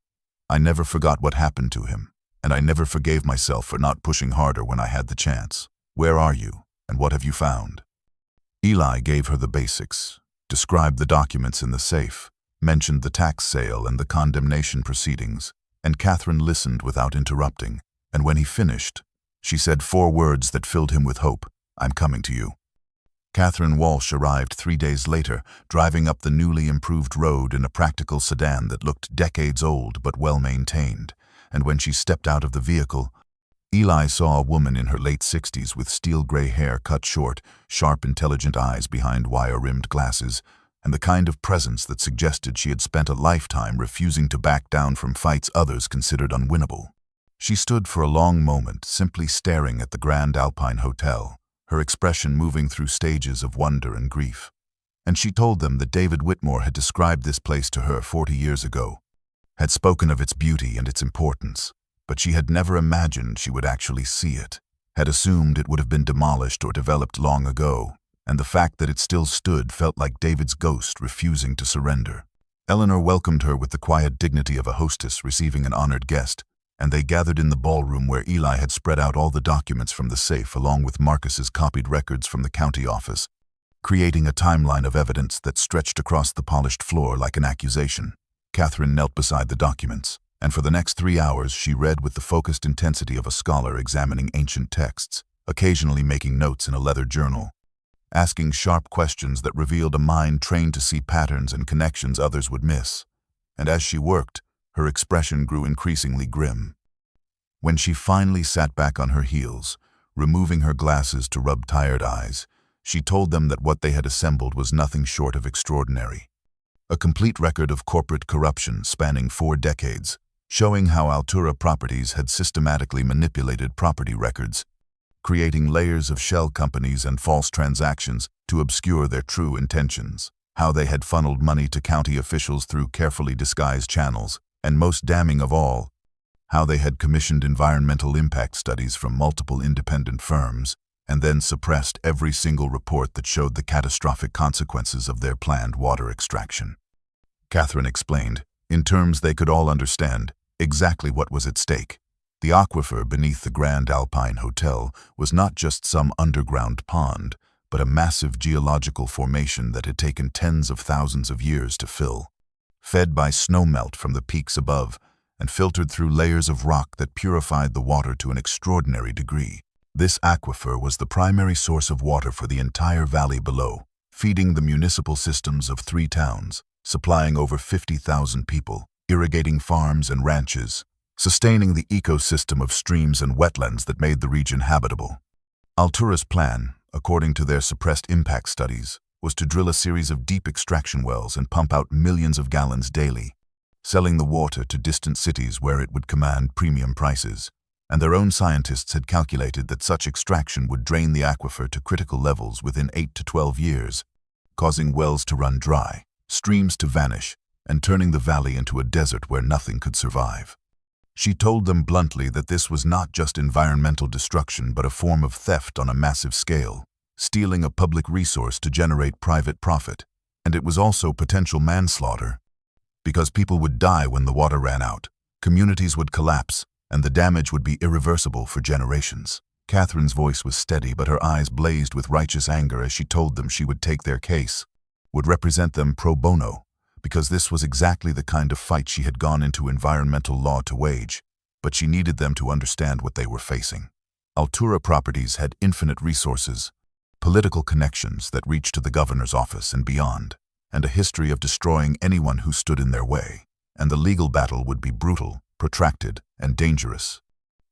I never forgot what happened to him, and I never forgave myself for not pushing harder when I had the chance. Where are you, and what have you found?" Eli gave her the basics, described the documents in the safe, mentioned the tax sale and the condemnation proceedings, and Catherine listened without interrupting, and when he finished, she said 4 words that filled him with hope: "I'm coming to you." Catherine Walsh arrived 3 days later, driving up the newly improved road in a practical sedan that looked decades old but well-maintained, and when she stepped out of the vehicle, Eli saw a woman in her late 60s with steel-gray hair cut short, sharp, intelligent eyes behind wire-rimmed glasses, and the kind of presence that suggested she had spent a lifetime refusing to back down from fights others considered unwinnable. She stood for a long moment, simply staring at the Grand Alpine Hotel, her expression moving through stages of wonder and grief. And she told them that David Whitmore had described this place to her 40 years ago, had spoken of its beauty and its importance, but she had never imagined she would actually see it, had assumed it would have been demolished or developed long ago, and the fact that it still stood felt like David's ghost refusing to surrender. Eleanor welcomed her with the quiet dignity of a hostess receiving an honored guest, and they gathered in the ballroom where Eli had spread out all the documents from the safe along with Marcus's copied records from the county office, creating a timeline of evidence that stretched across the polished floor like an accusation. Catherine knelt beside the documents, and for the next 3 hours she read with the focused intensity of a scholar examining ancient texts, occasionally making notes in a leather journal, asking sharp questions that revealed a mind trained to see patterns and connections others would miss. And as she worked, her expression grew increasingly grim. When she finally sat back on her heels, removing her glasses to rub tired eyes, she told them that what they had assembled was nothing short of extraordinary. A complete record of corporate corruption spanning 4 decades, showing how Altura Properties had systematically manipulated property records, creating layers of shell companies and false transactions to obscure their true intentions, how they had funneled money to county officials through carefully disguised channels, and most damning of all, how they had commissioned environmental impact studies from multiple independent firms and then suppressed every single report that showed the catastrophic consequences of their planned water extraction. Catherine explained, in terms they could all understand, exactly what was at stake. The aquifer beneath the Grand Alpine Hotel was not just some underground pond, but a massive geological formation that had taken tens of thousands of years to fill, fed by snowmelt from the peaks above and filtered through layers of rock that purified the water to an extraordinary degree. This aquifer was the primary source of water for the entire valley below, feeding the municipal systems of 3 towns, supplying over 50,000 people, irrigating farms and ranches, sustaining the ecosystem of streams and wetlands that made the region habitable. Altura's plan, according to their suppressed impact studies, was to drill a series of deep extraction wells and pump out millions of gallons daily, selling the water to distant cities where it would command premium prices. And their own scientists had calculated that such extraction would drain the aquifer to critical levels within 8 to 12 years, causing wells to run dry, streams to vanish, and turning the valley into a desert where nothing could survive. She told them bluntly that this was not just environmental destruction but a form of theft on a massive scale, stealing a public resource to generate private profit, and it was also potential manslaughter. Because people would die when the water ran out, communities would collapse, and the damage would be irreversible for generations. Catherine's voice was steady, but her eyes blazed with righteous anger as she told them she would take their case, would represent them pro bono, because this was exactly the kind of fight she had gone into environmental law to wage, but she needed them to understand what they were facing. Altura Properties had infinite resources, political connections that reached to the governor's office and beyond, and a history of destroying anyone who stood in their way, and the legal battle would be brutal, protracted, and dangerous.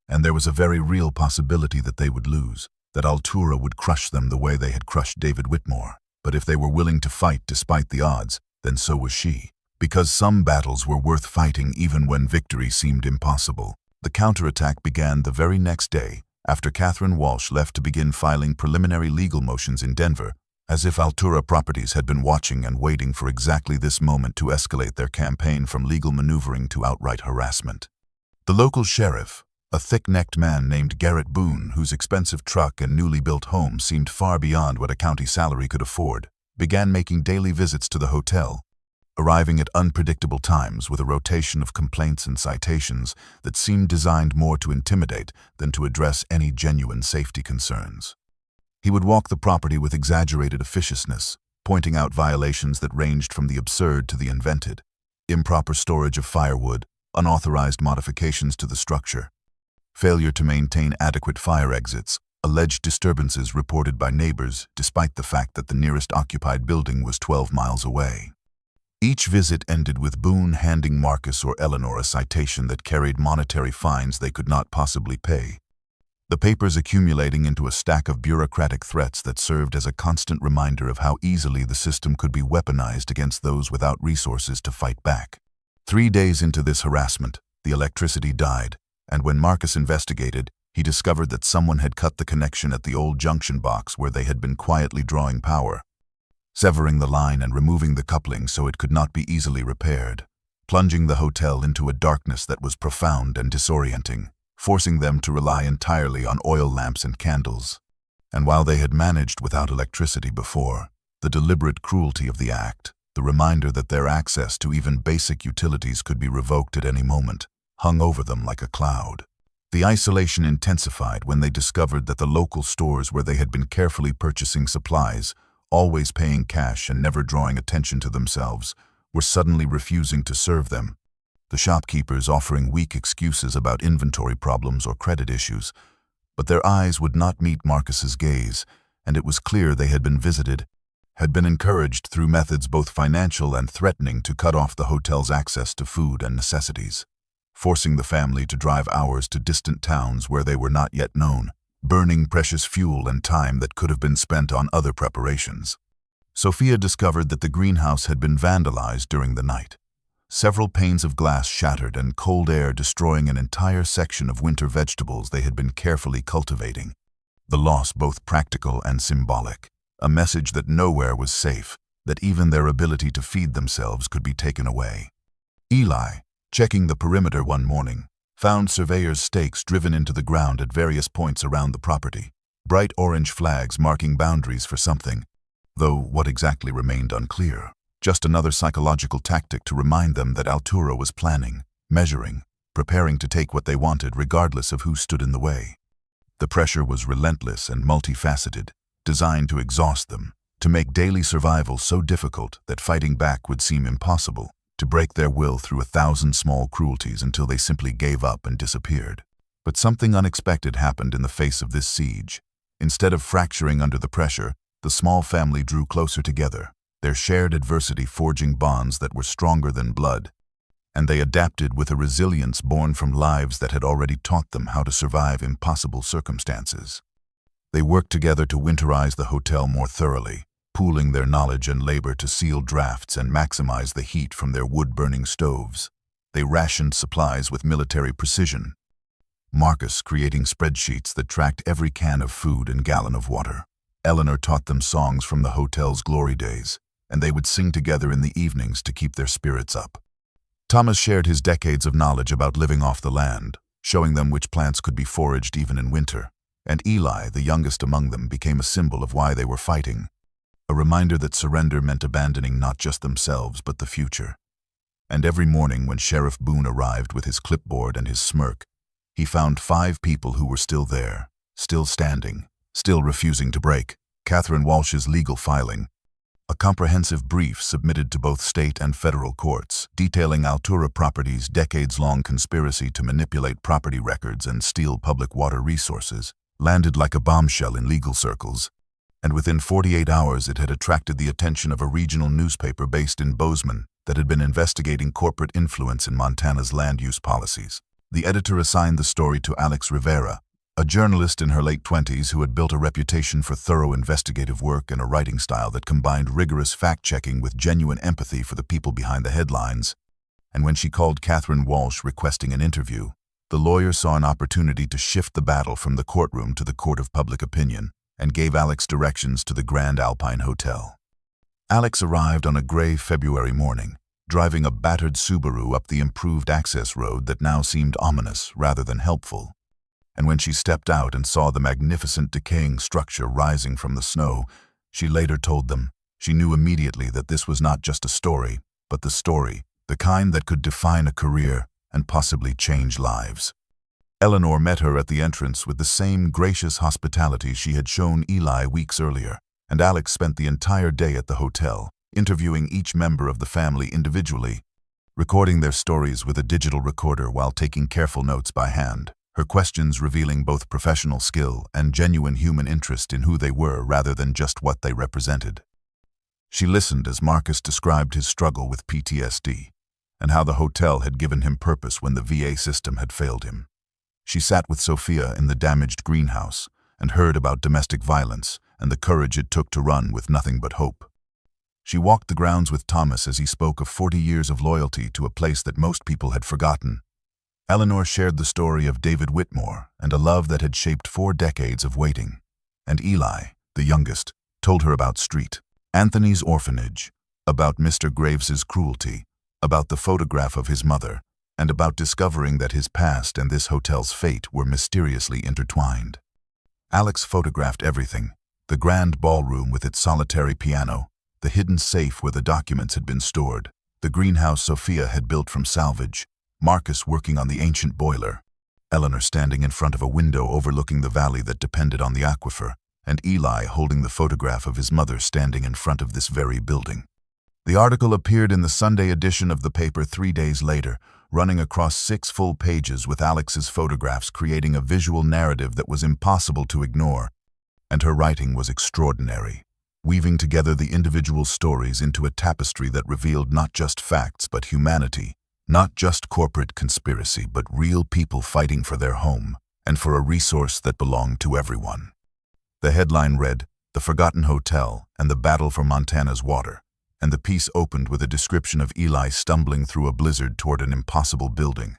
And there was a very real possibility that they would lose, that Altura would crush them the way they had crushed David Whitmore. But if they were willing to fight despite the odds, then so was she. Because some battles were worth fighting even when victory seemed impossible. The counterattack began the very next day, after Catherine Walsh left to begin filing preliminary legal motions in Denver, as if Altura Properties had been watching and waiting for exactly this moment to escalate their campaign from legal maneuvering to outright harassment. The local sheriff, a thick-necked man named Garrett Boone, whose expensive truck and newly built home seemed far beyond what a county salary could afford, began making daily visits to the hotel, arriving at unpredictable times with a rotation of complaints and citations that seemed designed more to intimidate than to address any genuine safety concerns. He would walk the property with exaggerated officiousness, pointing out violations that ranged from the absurd to the invented: improper storage of firewood, unauthorized modifications to the structure, failure to maintain adequate fire exits, alleged disturbances reported by neighbors despite the fact that the nearest occupied building was 12 miles away. Each visit ended with Boone handing Marcus or Eleanor a citation that carried monetary fines they could not possibly pay, the papers accumulating into a stack of bureaucratic threats that served as a constant reminder of how easily the system could be weaponized against those without resources to fight back. 3 days into this harassment, the electricity died, and when Marcus investigated, he discovered that someone had cut the connection at the old junction box where they had been quietly drawing power, severing the line and removing the coupling so it could not be easily repaired, plunging the hotel into a darkness that was profound and disorienting, forcing them to rely entirely on oil lamps and candles. And while they had managed without electricity before, the deliberate cruelty of the act, the reminder that their access to even basic utilities could be revoked at any moment, hung over them like a cloud. The isolation intensified when they discovered that the local stores where they had been carefully purchasing supplies, always paying cash and never drawing attention to themselves, were suddenly refusing to serve them. The shopkeepers offering weak excuses about inventory problems or credit issues, but their eyes would not meet Marcus's gaze, and it was clear they had been visited, had been encouraged through methods both financial and threatening to cut off the hotel's access to food and necessities, forcing the family to drive hours to distant towns where they were not yet known, burning precious fuel and time that could have been spent on other preparations. Sophia discovered that the greenhouse had been vandalized during the night. Several panes of glass shattered and cold air destroying an entire section of winter vegetables they had been carefully cultivating. The loss both practical and symbolic, a message that nowhere was safe, that even their ability to feed themselves could be taken away. Eli, checking the perimeter one morning, found surveyors' stakes driven into the ground at various points around the property, bright orange flags marking boundaries for something, though what exactly remained unclear. Just another psychological tactic to remind them that Altura was planning, measuring, preparing to take what they wanted regardless of who stood in the way. The pressure was relentless and multifaceted, designed to exhaust them, to make daily survival so difficult that fighting back would seem impossible, to break their will through 1,000 small cruelties until they simply gave up and disappeared. But something unexpected happened in the face of this siege. Instead of fracturing under the pressure, the small family drew closer together, their shared adversity forging bonds that were stronger than blood, and they adapted with a resilience born from lives that had already taught them how to survive impossible circumstances. They worked together to winterize the hotel more thoroughly, pooling their knowledge and labor to seal drafts and maximize the heat from their wood-burning stoves. They rationed supplies with military precision, Marcus creating spreadsheets that tracked every can of food and gallon of water. Eleanor taught them songs from the hotel's glory days, and they would sing together in the evenings to keep their spirits up. Thomas shared his decades of knowledge about living off the land, showing them which plants could be foraged even in winter, and Eli, the youngest among them, became a symbol of why they were fighting, a reminder that surrender meant abandoning not just themselves but the future. And every morning when Sheriff Boone arrived with his clipboard and his smirk, he found 5 people who were still there, still standing, still refusing to break. Catherine Walsh's legal filing, a comprehensive brief submitted to both state and federal courts, detailing Altura Properties' decades-long conspiracy to manipulate property records and steal public water resources, landed like a bombshell in legal circles, and within 48 hours it had attracted the attention of a regional newspaper based in Bozeman that had been investigating corporate influence in Montana's land use policies. The editor assigned the story to Alex Rivera, a journalist in her late 20s who had built a reputation for thorough investigative work and a writing style that combined rigorous fact-checking with genuine empathy for the people behind the headlines. And when she called Catherine Walsh requesting an interview, the lawyer saw an opportunity to shift the battle from the courtroom to the court of public opinion and gave Alex directions to the Grand Alpine Hotel. Alex arrived on a gray February morning, driving a battered Subaru up the improved access road that now seemed ominous rather than helpful. And when she stepped out and saw the magnificent decaying structure rising from the snow, she later told them she knew immediately that this was not just a story, but the story, the kind that could define a career and possibly change lives. Eleanor met her at the entrance with the same gracious hospitality she had shown Eli weeks earlier, and Alex spent the entire day at the hotel, interviewing each member of the family individually, recording their stories with a digital recorder while taking careful notes by hand, her questions revealing both professional skill and genuine human interest in who they were rather than just what they represented. She listened as Marcus described his struggle with PTSD and how the hotel had given him purpose when the VA system had failed him. She sat with Sophia in the damaged greenhouse and heard about domestic violence and the courage it took to run with nothing but hope. She walked the grounds with Thomas as he spoke of 40 years of loyalty to a place that most people had forgotten. Eleanor shared the story of David Whitmore and a love that had shaped 4 decades of waiting. And Eli, the youngest, told her about Street, Anthony's orphanage, about Mr. Graves's cruelty, about the photograph of his mother, and about discovering that his past and this hotel's fate were mysteriously intertwined. Alex photographed everything: the grand ballroom with its solitary piano, the hidden safe where the documents had been stored, the greenhouse Sophia had built from salvage, Marcus working on the ancient boiler, Eleanor standing in front of a window overlooking the valley that depended on the aquifer, and Eli holding the photograph of his mother standing in front of this very building. The article appeared in the Sunday edition of the paper 3 days later, running across 6 full pages with Alex's photographs creating a visual narrative that was impossible to ignore. And her writing was extraordinary, weaving together the individual stories into a tapestry that revealed not just facts but humanity, not just corporate conspiracy but real people fighting for their home and for a resource that belonged to everyone. The headline read, "The Forgotten Hotel and the Battle for Montana's Water," and the piece opened with a description of Eli stumbling through a blizzard toward an impossible building,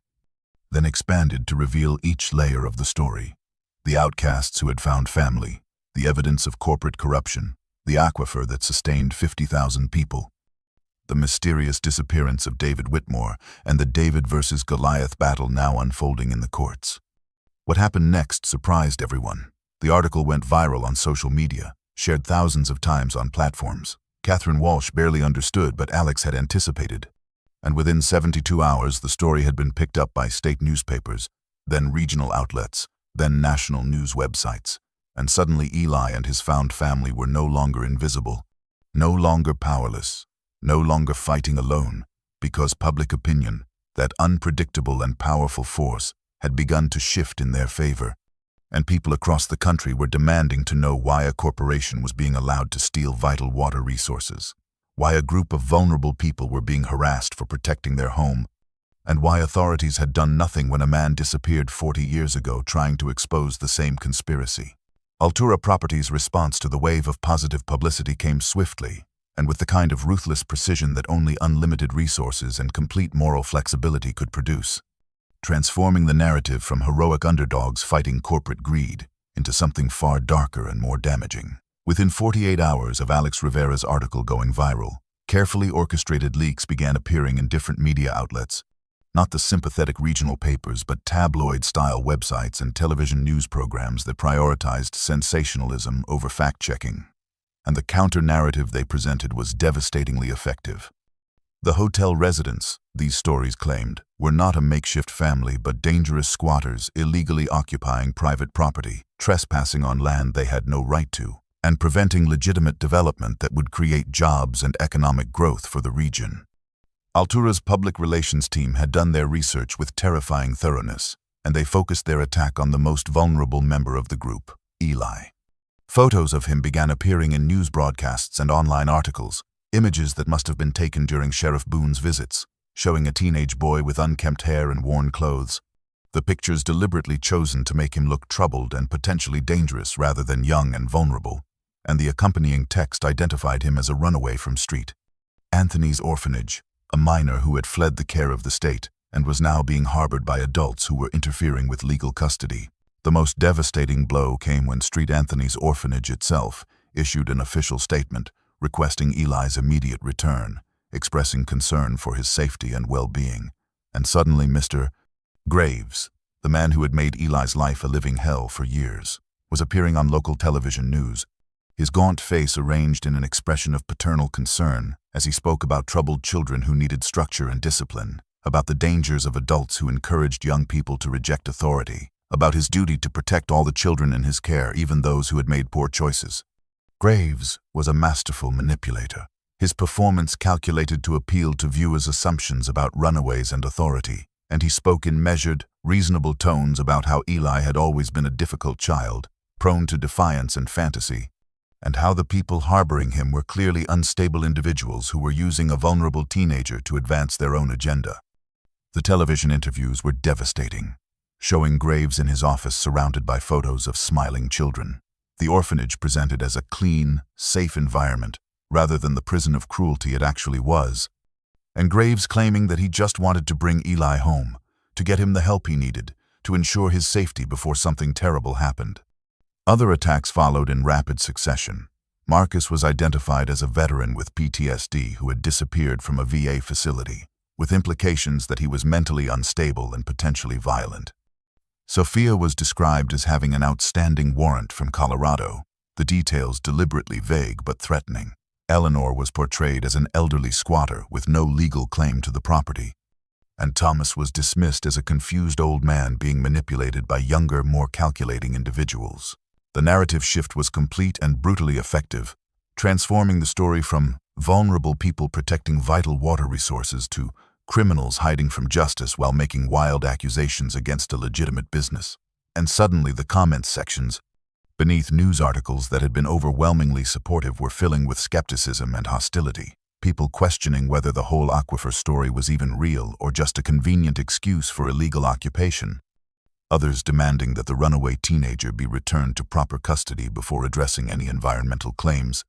then expanded to reveal each layer of the story: the outcasts who had found family, the evidence of corporate corruption, the aquifer that sustained 50,000 people, the mysterious disappearance of David Whitmore, and the David versus Goliath battle now unfolding in the courts. What happened next surprised everyone. The article went viral on social media, shared thousands of times on platforms. Catherine Walsh barely understood, but Alex had anticipated. And within 72 hours, the story had been picked up by state newspapers, then regional outlets, then national news websites. And suddenly Eli and his found family were no longer invisible, no longer powerless, no longer fighting alone, because public opinion, that unpredictable and powerful force, had begun to shift in their favor. And people across the country were demanding to know why a corporation was being allowed to steal vital water resources, why a group of vulnerable people were being harassed for protecting their home, and why authorities had done nothing when a man disappeared 40 years ago trying to expose the same conspiracy. Altura Properties' response to the wave of positive publicity came swiftly, and with the kind of ruthless precision that only unlimited resources and complete moral flexibility could produce, transforming the narrative from heroic underdogs fighting corporate greed into something far darker and more damaging. Within 48 hours of Alex Rivera's article going viral, carefully orchestrated leaks began appearing in different media outlets, not the sympathetic regional papers, but tabloid-style websites and television news programs that prioritized sensationalism over fact-checking. And the counter-narrative they presented was devastatingly effective. The hotel residents, these stories claimed, were not a makeshift family but dangerous squatters illegally occupying private property, trespassing on land they had no right to, and preventing legitimate development that would create jobs and economic growth for the region. Altura's public relations team had done their research with terrifying thoroughness, and they focused their attack on the most vulnerable member of the group, Eli. Photos of him began appearing in news broadcasts and online articles, images that must have been taken during Sheriff Boone's visits, showing a teenage boy with unkempt hair and worn clothes. The pictures deliberately chosen to make him look troubled and potentially dangerous rather than young and vulnerable, and the accompanying text identified him as a runaway from Street Anthony's Orphanage, a minor who had fled the care of the state and was now being harbored by adults who were interfering with legal custody. The most devastating blow came when Street Anthony's Orphanage itself issued an official statement requesting Eli's immediate return, expressing concern for his safety and well-being. And suddenly Mr. Graves, the man who had made Eli's life a living hell for years, was appearing on local television news, his gaunt face arranged in an expression of paternal concern as he spoke about troubled children who needed structure and discipline, about the dangers of adults who encouraged young people to reject authority, about his duty to protect all the children in his care, even those who had made poor choices. Graves was a masterful manipulator, his performance calculated to appeal to viewers' assumptions about runaways and authority, and he spoke in measured, reasonable tones about how Eli had always been a difficult child, prone to defiance and fantasy, and how the people harboring him were clearly unstable individuals who were using a vulnerable teenager to advance their own agenda. The television interviews were devastating, showing Graves in his office surrounded by photos of smiling children. The orphanage presented as a clean, safe environment, rather than the prison of cruelty it actually was, and Graves claiming that he just wanted to bring Eli home, to get him the help he needed, to ensure his safety before something terrible happened. Other attacks followed in rapid succession. Marcus was identified as a veteran with PTSD who had disappeared from a VA facility, with implications that he was mentally unstable and potentially violent. Sophia was described as having an outstanding warrant from Colorado, the details deliberately vague but threatening. Eleanor was portrayed as an elderly squatter with no legal claim to the property, and Thomas was dismissed as a confused old man being manipulated by younger, more calculating individuals. The narrative shift was complete and brutally effective, transforming the story from vulnerable people protecting vital water resources to criminals hiding from justice while making wild accusations against a legitimate business. And suddenly the comments sections beneath news articles that had been overwhelmingly supportive were filling with skepticism and hostility, people questioning whether the whole aquifer story was even real or just a convenient excuse for illegal occupation. Others demanding that the runaway teenager be returned to proper custody before addressing any environmental claims,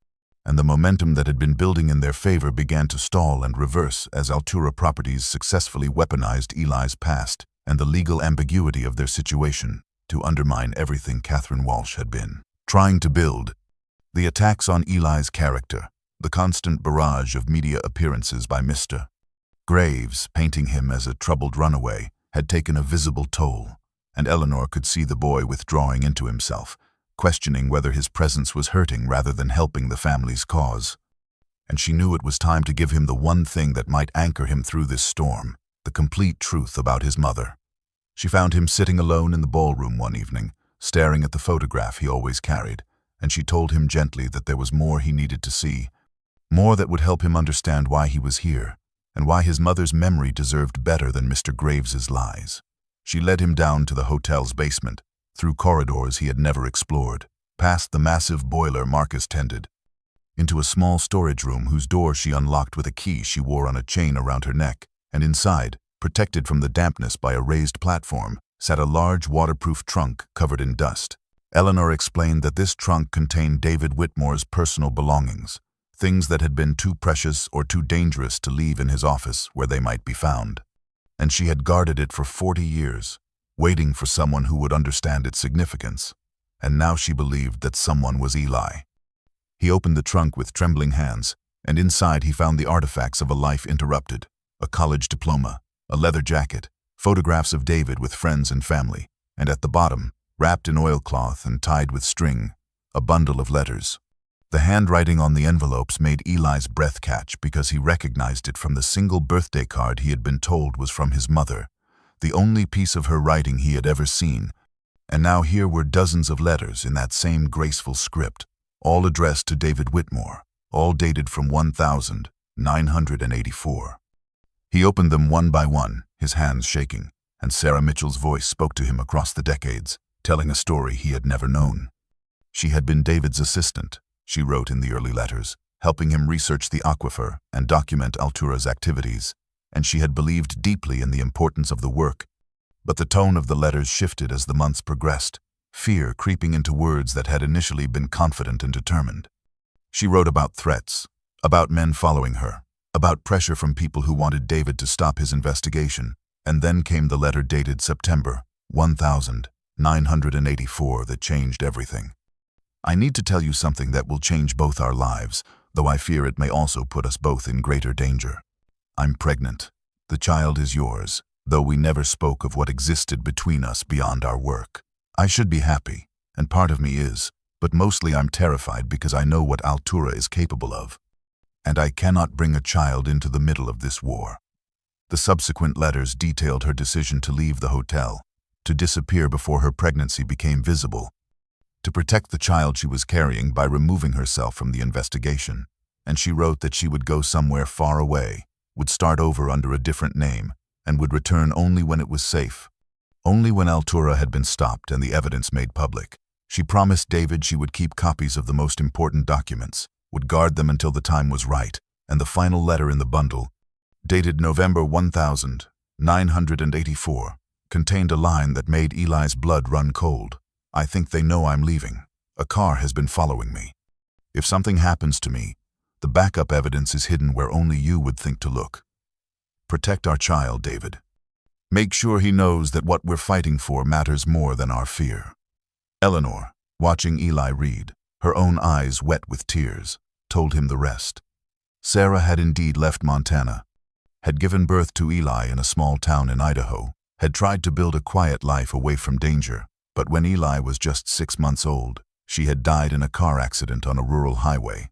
and the momentum that had been building in their favor began to stall and reverse as Altura Properties successfully weaponized Eli's past and the legal ambiguity of their situation to undermine everything Catherine Walsh had been trying to build. The attacks on Eli's character, the constant barrage of media appearances by Mr. Graves painting him as a troubled runaway, had taken a visible toll, and Eleanor could see the boy withdrawing into himself, questioning whether his presence was hurting rather than helping the family's cause. And she knew it was time to give him the one thing that might anchor him through this storm, the complete truth about his mother. She found him sitting alone in the ballroom one evening, staring at the photograph he always carried, and she told him gently that there was more he needed to see, more that would help him understand why he was here, and why his mother's memory deserved better than Mr. Graves's lies. She led him down to the hotel's basement, through corridors he had never explored, past the massive boiler Marcus tended, into a small storage room whose door she unlocked with a key she wore on a chain around her neck, and inside, protected from the dampness by a raised platform, sat a large waterproof trunk covered in dust. Eleanor explained that this trunk contained David Whitmore's personal belongings, things that had been too precious or too dangerous to leave in his office where they might be found. And she had guarded it for 40 years, waiting for someone who would understand its significance. And now she believed that someone was Eli. He opened the trunk with trembling hands, and inside he found the artifacts of a life interrupted: a college diploma, a leather jacket, photographs of David with friends and family, and at the bottom, wrapped in oilcloth and tied with string, a bundle of letters. The handwriting on the envelopes made Eli's breath catch because he recognized it from the single birthday card he had been told was from his mother, the only piece of her writing he had ever seen. And now here were dozens of letters in that same graceful script, all addressed to David Whitmore, all dated from 1984. He opened them one by one, his hands shaking, and Sarah Mitchell's voice spoke to him across the decades, telling a story he had never known. She had been David's assistant, she wrote in the early letters, helping him research the aquifer and document Altura's activities, and she had believed deeply in the importance of the work. But the tone of the letters shifted as the months progressed, fear creeping into words that had initially been confident and determined. She wrote about threats, about men following her, about pressure from people who wanted David to stop his investigation, and then came the letter dated September 1984 that changed everything. I need to tell you something that will change both our lives, though I fear it may also put us both in greater danger. I'm pregnant. The child is yours, though we never spoke of what existed between us beyond our work. I should be happy, and part of me is, but mostly I'm terrified because I know what Altura is capable of. And I cannot bring a child into the middle of this war. The subsequent letters detailed her decision to leave the hotel, to disappear before her pregnancy became visible, to protect the child she was carrying by removing herself from the investigation, and she wrote that she would go somewhere far away, would start over under a different name, and would return only when it was safe, only when Altura had been stopped and the evidence made public. She promised David she would keep copies of the most important documents, would guard them until the time was right, and the final letter in the bundle, dated November 1984, contained a line that made Eli's blood run cold. I think they know I'm leaving. A car has been following me. If something happens to me, the backup evidence is hidden where only you would think to look. Protect our child, David. Make sure he knows that what we're fighting for matters more than our fear. Eleanor, watching Eli read, her own eyes wet with tears, told him the rest. Sarah had indeed left Montana, had given birth to Eli in a small town in Idaho, had tried to build a quiet life away from danger, but when Eli was just 6 months old, she had died in a car accident on a rural highway.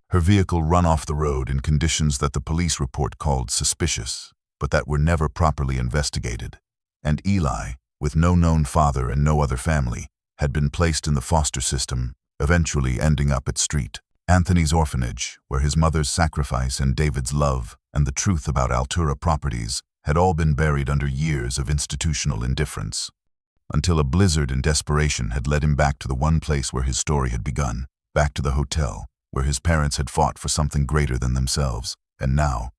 Her vehicle run off the road in conditions that the police report called suspicious, but that were never properly investigated. And Eli, with no known father and no other family, had been placed in the foster system, eventually ending up at Street Anthony's orphanage, where his mother's sacrifice and David's love and the truth about Altura properties had all been buried under years of institutional indifference. Until a blizzard in desperation had led him back to the one place where his story had begun, back to the hotel, where his parents had fought for something greater than themselves, and now,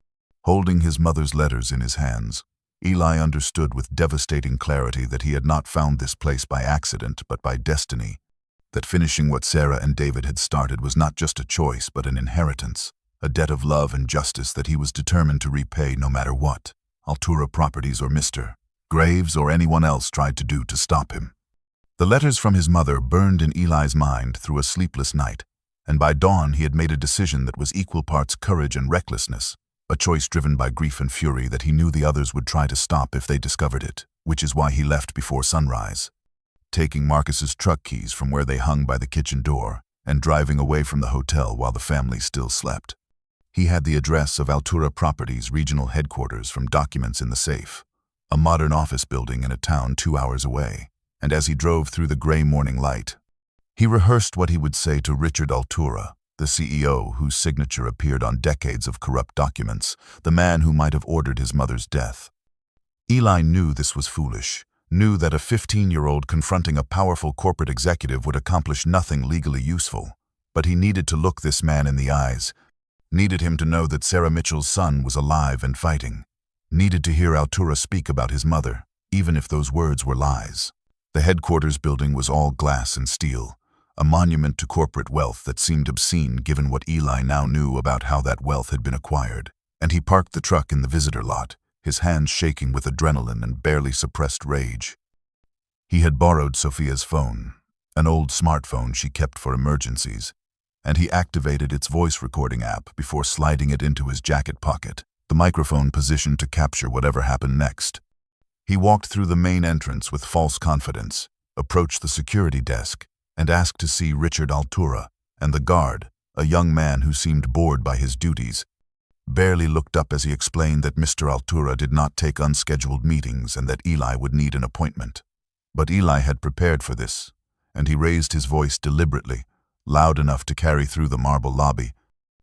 holding his mother's letters in his hands, Eli understood with devastating clarity that he had not found this place by accident but by destiny, that finishing what Sarah and David had started was not just a choice but an inheritance, a debt of love and justice that he was determined to repay no matter what Altura Properties or Mr. Graves or anyone else tried to do to stop him. The letters from his mother burned in Eli's mind through a sleepless night, and by dawn he had made a decision that was equal parts courage and recklessness, a choice driven by grief and fury that he knew the others would try to stop if they discovered it, which is why he left before sunrise, taking Marcus's truck keys from where they hung by the kitchen door and driving away from the hotel while the family still slept. He had the address of Altura Properties regional headquarters from documents in the safe, a modern office building in a town 2 hours away, and as he drove through the gray morning light, he rehearsed what he would say to Richard Altura, the CEO whose signature appeared on decades of corrupt documents, the man who might have ordered his mother's death. Eli knew this was foolish, knew that a 15-year-old confronting a powerful corporate executive would accomplish nothing legally useful, but he needed to look this man in the eyes, needed him to know that Sarah Mitchell's son was alive and fighting, needed to hear Altura speak about his mother, even if those words were lies. The headquarters building was all glass and steel, a monument to corporate wealth that seemed obscene given what Eli now knew about how that wealth had been acquired, and he parked the truck in the visitor lot, his hands shaking with adrenaline and barely suppressed rage. He had borrowed Sophia's phone, an old smartphone she kept for emergencies. and he activated its voice recording app before sliding it into his jacket pocket, the microphone positioned to capture whatever happened next. He walked through the main entrance with false confidence, approached the security desk, and asked to see Richard Altura, and the guard, a young man who seemed bored by his duties, barely looked up as he explained that Mr. Altura did not take unscheduled meetings and that Eli would need an appointment. But Eli had prepared for this, and he raised his voice deliberately, loud enough to carry through the marble lobby,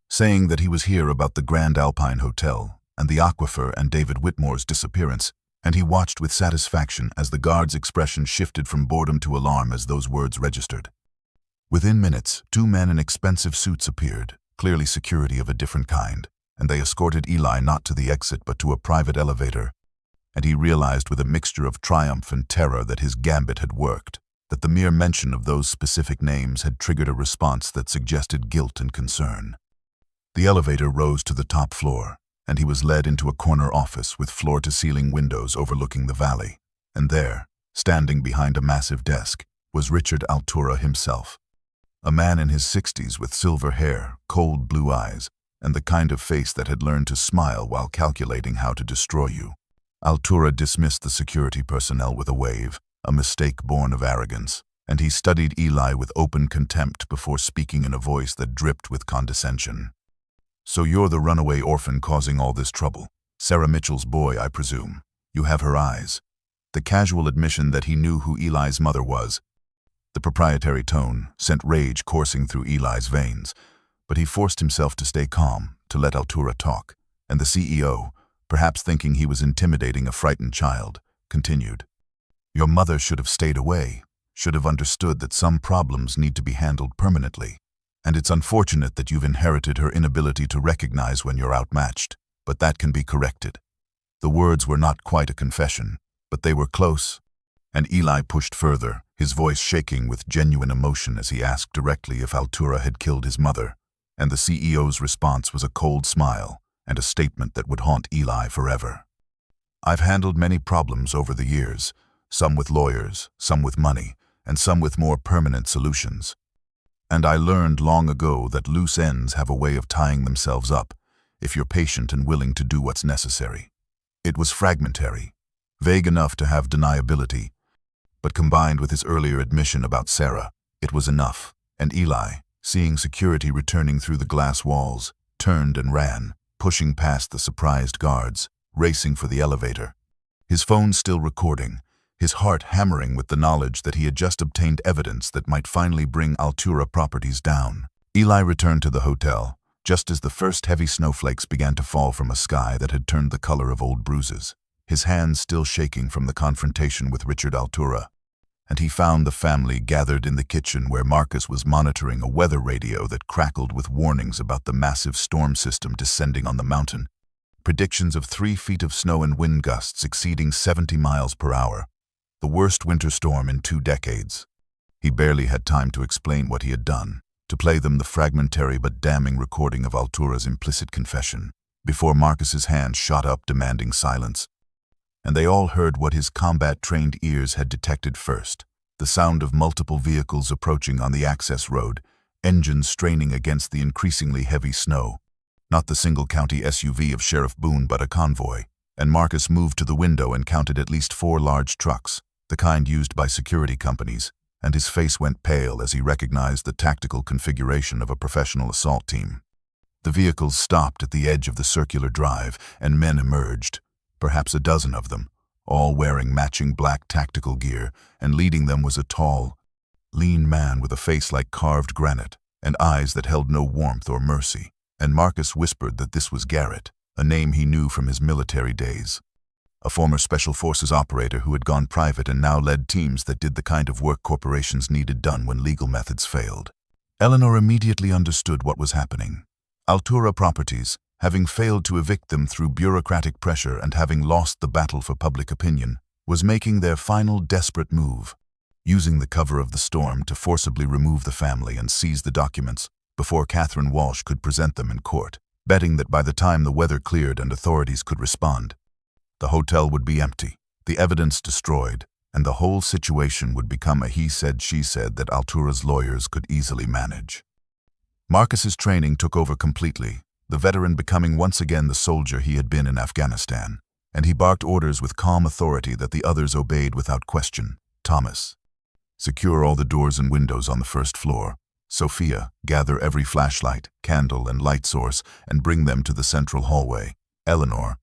saying that he was here about the Grand Alpine Hotel and the Aquifer and David Whitmore's disappearance, and he watched with satisfaction as the guard's expression shifted from boredom to alarm as those words registered. Within minutes, 2 men in expensive suits appeared, clearly security of a different kind, and they escorted Eli not to the exit but to a private elevator, and he realized with a mixture of triumph and terror that his gambit had worked, that the mere mention of those specific names had triggered a response that suggested guilt and concern. The elevator rose to the top floor, and he was led into a corner office with floor-to-ceiling windows overlooking the valley, and there, standing behind a massive desk, was Richard Altura himself. A man in his 60s with silver hair, cold blue eyes, and the kind of face that had learned to smile while calculating how to destroy you. Altura dismissed the security personnel with a wave, a mistake born of arrogance, and he studied Eli with open contempt before speaking in a voice that dripped with condescension. "So you're the runaway orphan causing all this trouble. Sarah Mitchell's boy, I presume. You have her eyes." The casual admission that he knew who Eli's mother was. The proprietary tone sent rage coursing through Eli's veins, but he forced himself to stay calm, to let Altura talk, and the CEO, perhaps thinking he was intimidating a frightened child, continued. "Your mother should have stayed away, should have understood that some problems need to be handled permanently, and it's unfortunate that you've inherited her inability to recognize when you're outmatched, but that can be corrected." The words were not quite a confession, but they were close, and Eli pushed further, his voice shaking with genuine emotion as he asked directly if Altura had killed his mother, and the CEO's response was a cold smile and a statement that would haunt Eli forever. "I've handled many problems over the years, some with lawyers, some with money, and some with more permanent solutions. And I learned long ago that loose ends have a way of tying themselves up if you're patient and willing to do what's necessary." It was fragmentary, vague enough to have deniability, but combined with his earlier admission about Sarah, it was enough, and Eli, seeing security returning through the glass walls, turned and ran, pushing past the surprised guards, racing for the elevator. His phone still recording, his heart hammering with the knowledge that he had just obtained evidence that might finally bring Altura Properties down. Eli returned to the hotel, just as the first heavy snowflakes began to fall from a sky that had turned the color of old bruises, his hands still shaking from the confrontation with Richard Altura. And he found the family gathered in the kitchen where Marcus was monitoring a weather radio that crackled with warnings about the massive storm system descending on the mountain. Predictions of 3 feet of snow and wind gusts exceeding 70 miles per hour. The worst winter storm in 2 decades. He barely had time to explain what he had done, to play them the fragmentary but damning recording of Altura's implicit confession, before Marcus's hand shot up demanding silence. And they all heard what his combat-trained ears had detected first, the sound of multiple vehicles approaching on the access road, engines straining against the increasingly heavy snow. Not the single-county SUV of Sheriff Boone, but a convoy, and Marcus moved to the window and counted at least 4 large trucks, the kind used by security companies, and his face went pale as he recognized the tactical configuration of a professional assault team. The vehicles stopped at the edge of the circular drive, and men emerged, perhaps a dozen of them, all wearing matching black tactical gear, and leading them was a tall, lean man with a face like carved granite, and eyes that held no warmth or mercy, and Marcus whispered that this was Garrett, a name he knew from his military days. A former Special Forces operator who had gone private and now led teams that did the kind of work corporations needed done when legal methods failed. Eleanor immediately understood what was happening. Altura Properties, having failed to evict them through bureaucratic pressure and having lost the battle for public opinion, was making their final desperate move, using the cover of the storm to forcibly remove the family and seize the documents before Catherine Walsh could present them in court, betting that by the time the weather cleared and authorities could respond, the hotel would be empty, the evidence destroyed, and the whole situation would become a he said, she said that Altura's lawyers could easily manage. Marcus's training took over completely, the veteran becoming once again the soldier he had been in Afghanistan, and he barked orders with calm authority that the others obeyed without question. Thomas, secure all the doors and windows on the first floor. Sophia, gather every flashlight, candle, and light source and bring them to the central hallway. Eleanor,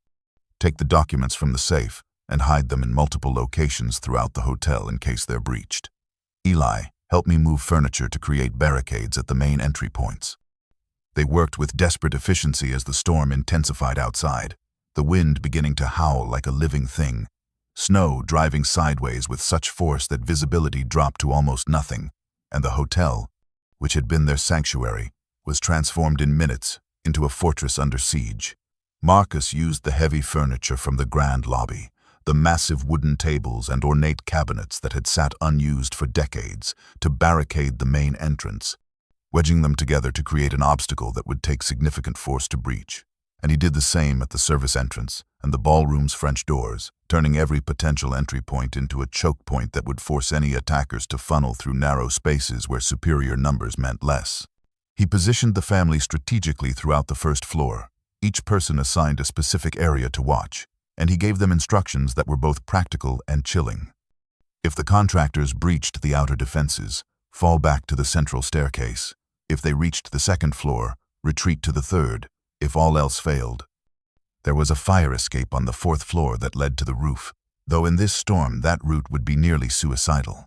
take the documents from the safe and hide them in multiple locations throughout the hotel in case they're breached. Eli, help me move furniture to create barricades at the main entry points. They worked with desperate efficiency as the storm intensified outside, the wind beginning to howl like a living thing, snow driving sideways with such force that visibility dropped to almost nothing, and the hotel, which had been their sanctuary, was transformed in minutes into a fortress under siege. Marcus used the heavy furniture from the grand lobby, the massive wooden tables and ornate cabinets that had sat unused for decades, to barricade the main entrance, wedging them together to create an obstacle that would take significant force to breach. And he did the same at the service entrance and the ballroom's French doors, turning every potential entry point into a choke point that would force any attackers to funnel through narrow spaces where superior numbers meant less. He positioned the family strategically throughout the first floor, each person assigned a specific area to watch, and he gave them instructions that were both practical and chilling. If the contractors breached the outer defenses, fall back to the central staircase. If they reached the second floor, retreat to the third. If all else failed, there was a fire escape on the fourth floor that led to the roof, though in this storm that route would be nearly suicidal.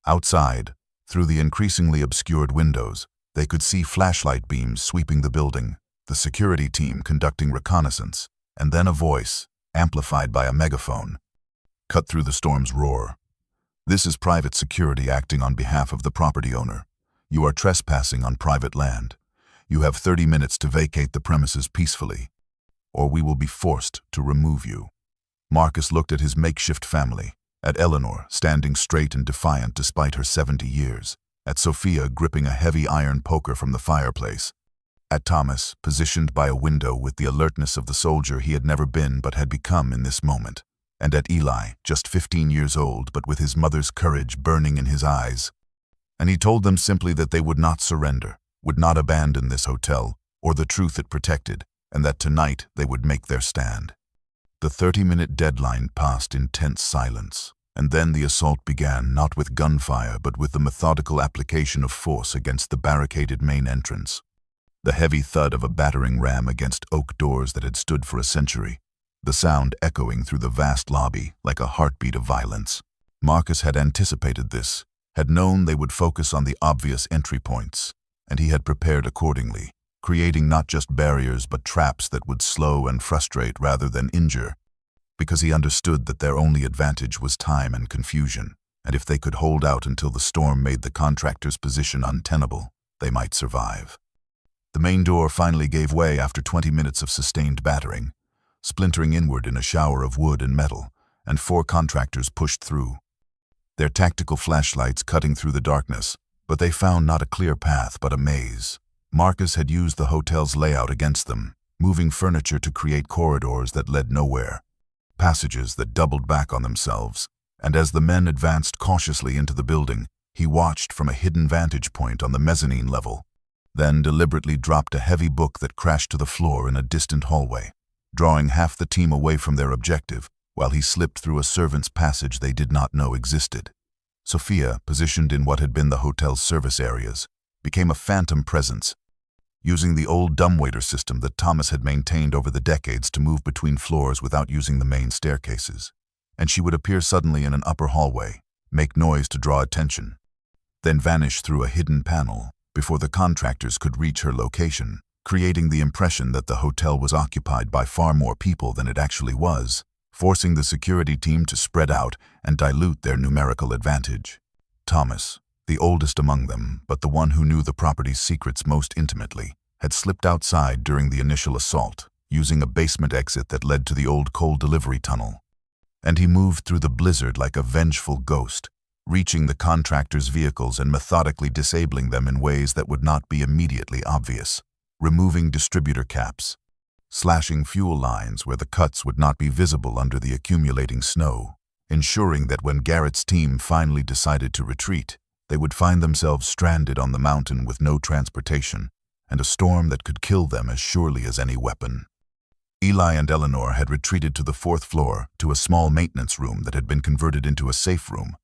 Outside, through the increasingly obscured windows, they could see flashlight beams sweeping the building, the security team conducting reconnaissance, and then a voice, amplified by a megaphone, cut through the storm's roar. This is private security acting on behalf of the property owner. You are trespassing on private land. You have 30 minutes to vacate the premises peacefully, or we will be forced to remove you. Marcus looked at his makeshift family, at Eleanor, standing straight and defiant despite her 70 years, at Sophia gripping a heavy iron poker from the fireplace, at Thomas, positioned by a window with the alertness of the soldier he had never been but had become in this moment, and at Eli, just 15 years old but with his mother's courage burning in his eyes. And he told them simply that they would not surrender, would not abandon this hotel or the truth it protected, and that tonight they would make their stand. The 30-minute deadline passed in tense silence, and then the assault began, not with gunfire but with the methodical application of force against the barricaded main entrance. The heavy thud of a battering ram against oak doors that had stood for a century, the sound echoing through the vast lobby like a heartbeat of violence. Marcus had anticipated this, had known they would focus on the obvious entry points, and he had prepared accordingly, creating not just barriers but traps that would slow and frustrate rather than injure, because he understood that their only advantage was time and confusion, and if they could hold out until the storm made the contractor's position untenable, they might survive. The main door finally gave way after 20 minutes of sustained battering, splintering inward in a shower of wood and metal, and 4 contractors pushed through, their tactical flashlights cutting through the darkness, but they found not a clear path but a maze. Marcus had used the hotel's layout against them, moving furniture to create corridors that led nowhere, passages that doubled back on themselves, and as the men advanced cautiously into the building, he watched from a hidden vantage point on the mezzanine level, then deliberately dropped a heavy book that crashed to the floor in a distant hallway, drawing half the team away from their objective while he slipped through a servant's passage they did not know existed. Sophia, positioned in what had been the hotel's service areas, became a phantom presence, using the old dumbwaiter system that Thomas had maintained over the decades to move between floors without using the main staircases. And she would appear suddenly in an upper hallway, make noise to draw attention, then vanish through a hidden panel before the contractors could reach her location, creating the impression that the hotel was occupied by far more people than it actually was, forcing the security team to spread out and dilute their numerical advantage. Thomas, the oldest among them, but the one who knew the property's secrets most intimately, had slipped outside during the initial assault, using a basement exit that led to the old coal delivery tunnel. And he moved through the blizzard like a vengeful ghost, reaching the contractors' vehicles and methodically disabling them in ways that would not be immediately obvious, removing distributor caps, slashing fuel lines where the cuts would not be visible under the accumulating snow, ensuring that when Garrett's team finally decided to retreat, they would find themselves stranded on the mountain with no transportation, and a storm that could kill them as surely as any weapon. Eli and Eleanor had retreated to the 4th floor to a small maintenance room that had been converted into a safe room.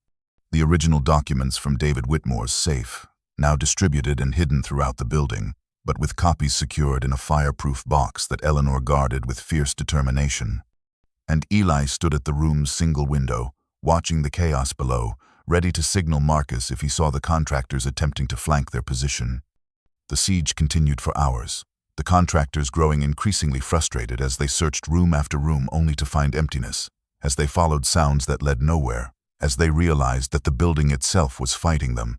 The original documents from David Whitmore's safe, now distributed and hidden throughout the building, but with copies secured in a fireproof box that Eleanor guarded with fierce determination. And Eli stood at the room's single window, watching the chaos below, ready to signal Marcus if he saw the contractors attempting to flank their position. The siege continued for hours, the contractors growing increasingly frustrated as they searched room after room only to find emptiness, as they followed sounds that led nowhere, as they realized that the building itself was fighting them,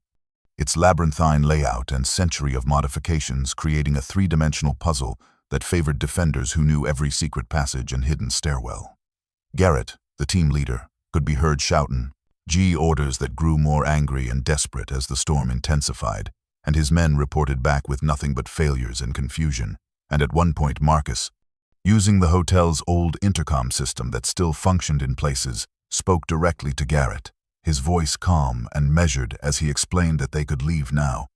its labyrinthine layout and century of modifications creating a three-dimensional puzzle that favored defenders who knew every secret passage and hidden stairwell. Garrett, the team leader, could be heard shouting orders that grew more angry and desperate as the storm intensified, and his men reported back with nothing but failures and confusion. And at one point Marcus, using the hotel's old intercom system that still functioned in places, spoke directly to Garrett, his voice calm and measured as he explained that they could leave now,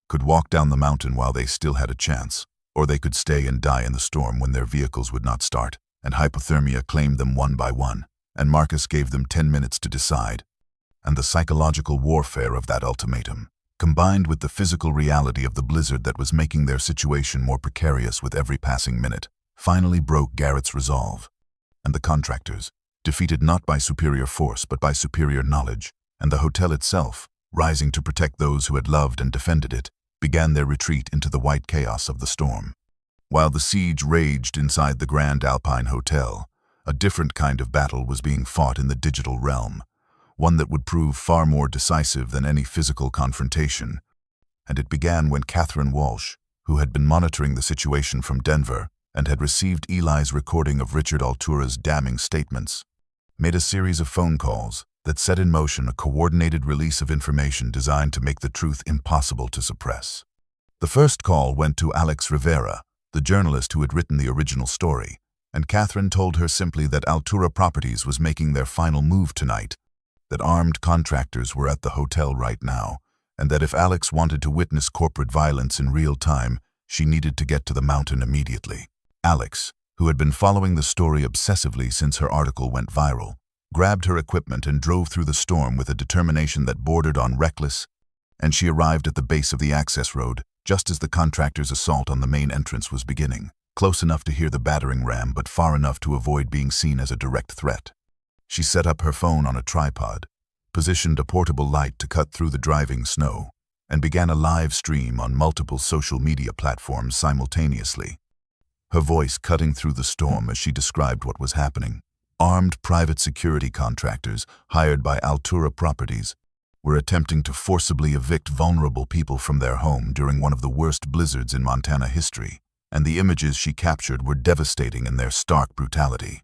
could walk down the mountain while they still had a chance, or they could stay and die in the storm when their vehicles would not start, and hypothermia claimed them one by one, and Marcus gave them 10 minutes to decide. And the psychological warfare of that ultimatum, combined with the physical reality of the blizzard that was making their situation more precarious with every passing minute, finally broke Garrett's resolve. And the contractors, defeated not by superior force but by superior knowledge, and the hotel itself, rising to protect those who had loved and defended it, began their retreat into the white chaos of the storm. While the siege raged inside the Grand Alpine Hotel, a different kind of battle was being fought in the digital realm, one that would prove far more decisive than any physical confrontation. And it began when Catherine Walsh, who had been monitoring the situation from Denver and had received Eli's recording of Richard Altura's damning statements, made a series of phone calls that set in motion a coordinated release of information designed to make the truth impossible to suppress. The first call went to Alex Rivera, the journalist who had written the original story, and Catherine told her simply that Altura Properties was making their final move tonight, that armed contractors were at the hotel right now, and that if Alex wanted to witness corporate violence in real time, she needed to get to the mountain immediately. Alex, who had been following the story obsessively since her article went viral, grabbed her equipment and drove through the storm with a determination that bordered on reckless, and she arrived at the base of the access road just as the contractors' assault on the main entrance was beginning, close enough to hear the battering ram but far enough to avoid being seen as a direct threat. She set up her phone on a tripod, positioned a portable light to cut through the driving snow, and began a live stream on multiple social media platforms simultaneously, her voice cutting through the storm as she described what was happening. Armed private security contractors, hired by Altura Properties, were attempting to forcibly evict vulnerable people from their home during one of the worst blizzards in Montana history, and the images she captured were devastating in their stark brutality.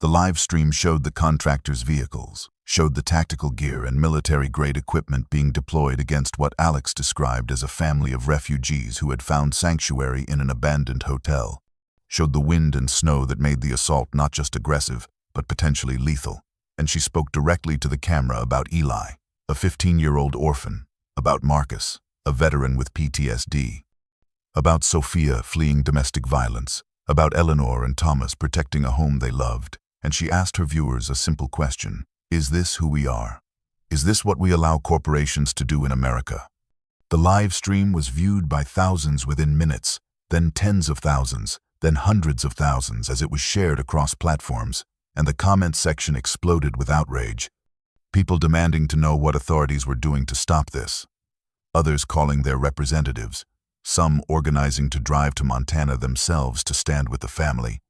The live stream showed the contractors' vehicles, showed the tactical gear and military-grade equipment being deployed against what Alex described as a family of refugees who had found sanctuary in an abandoned hotel, showed the wind and snow that made the assault not just aggressive, but potentially lethal. And she spoke directly to the camera about Eli, a 15-year-old orphan, about Marcus, a veteran with PTSD, about Sophia fleeing domestic violence, about Eleanor and Thomas protecting a home they loved. And she asked her viewers a simple question: is this who we are? Is this what we allow corporations to do in America? The live stream was viewed by thousands within minutes, then tens of thousands, then hundreds of thousands as it was shared across platforms, and the comment section exploded with outrage. People demanding to know what authorities were doing to stop this. Others calling their representatives, some organizing to drive to Montana themselves to stand with the family.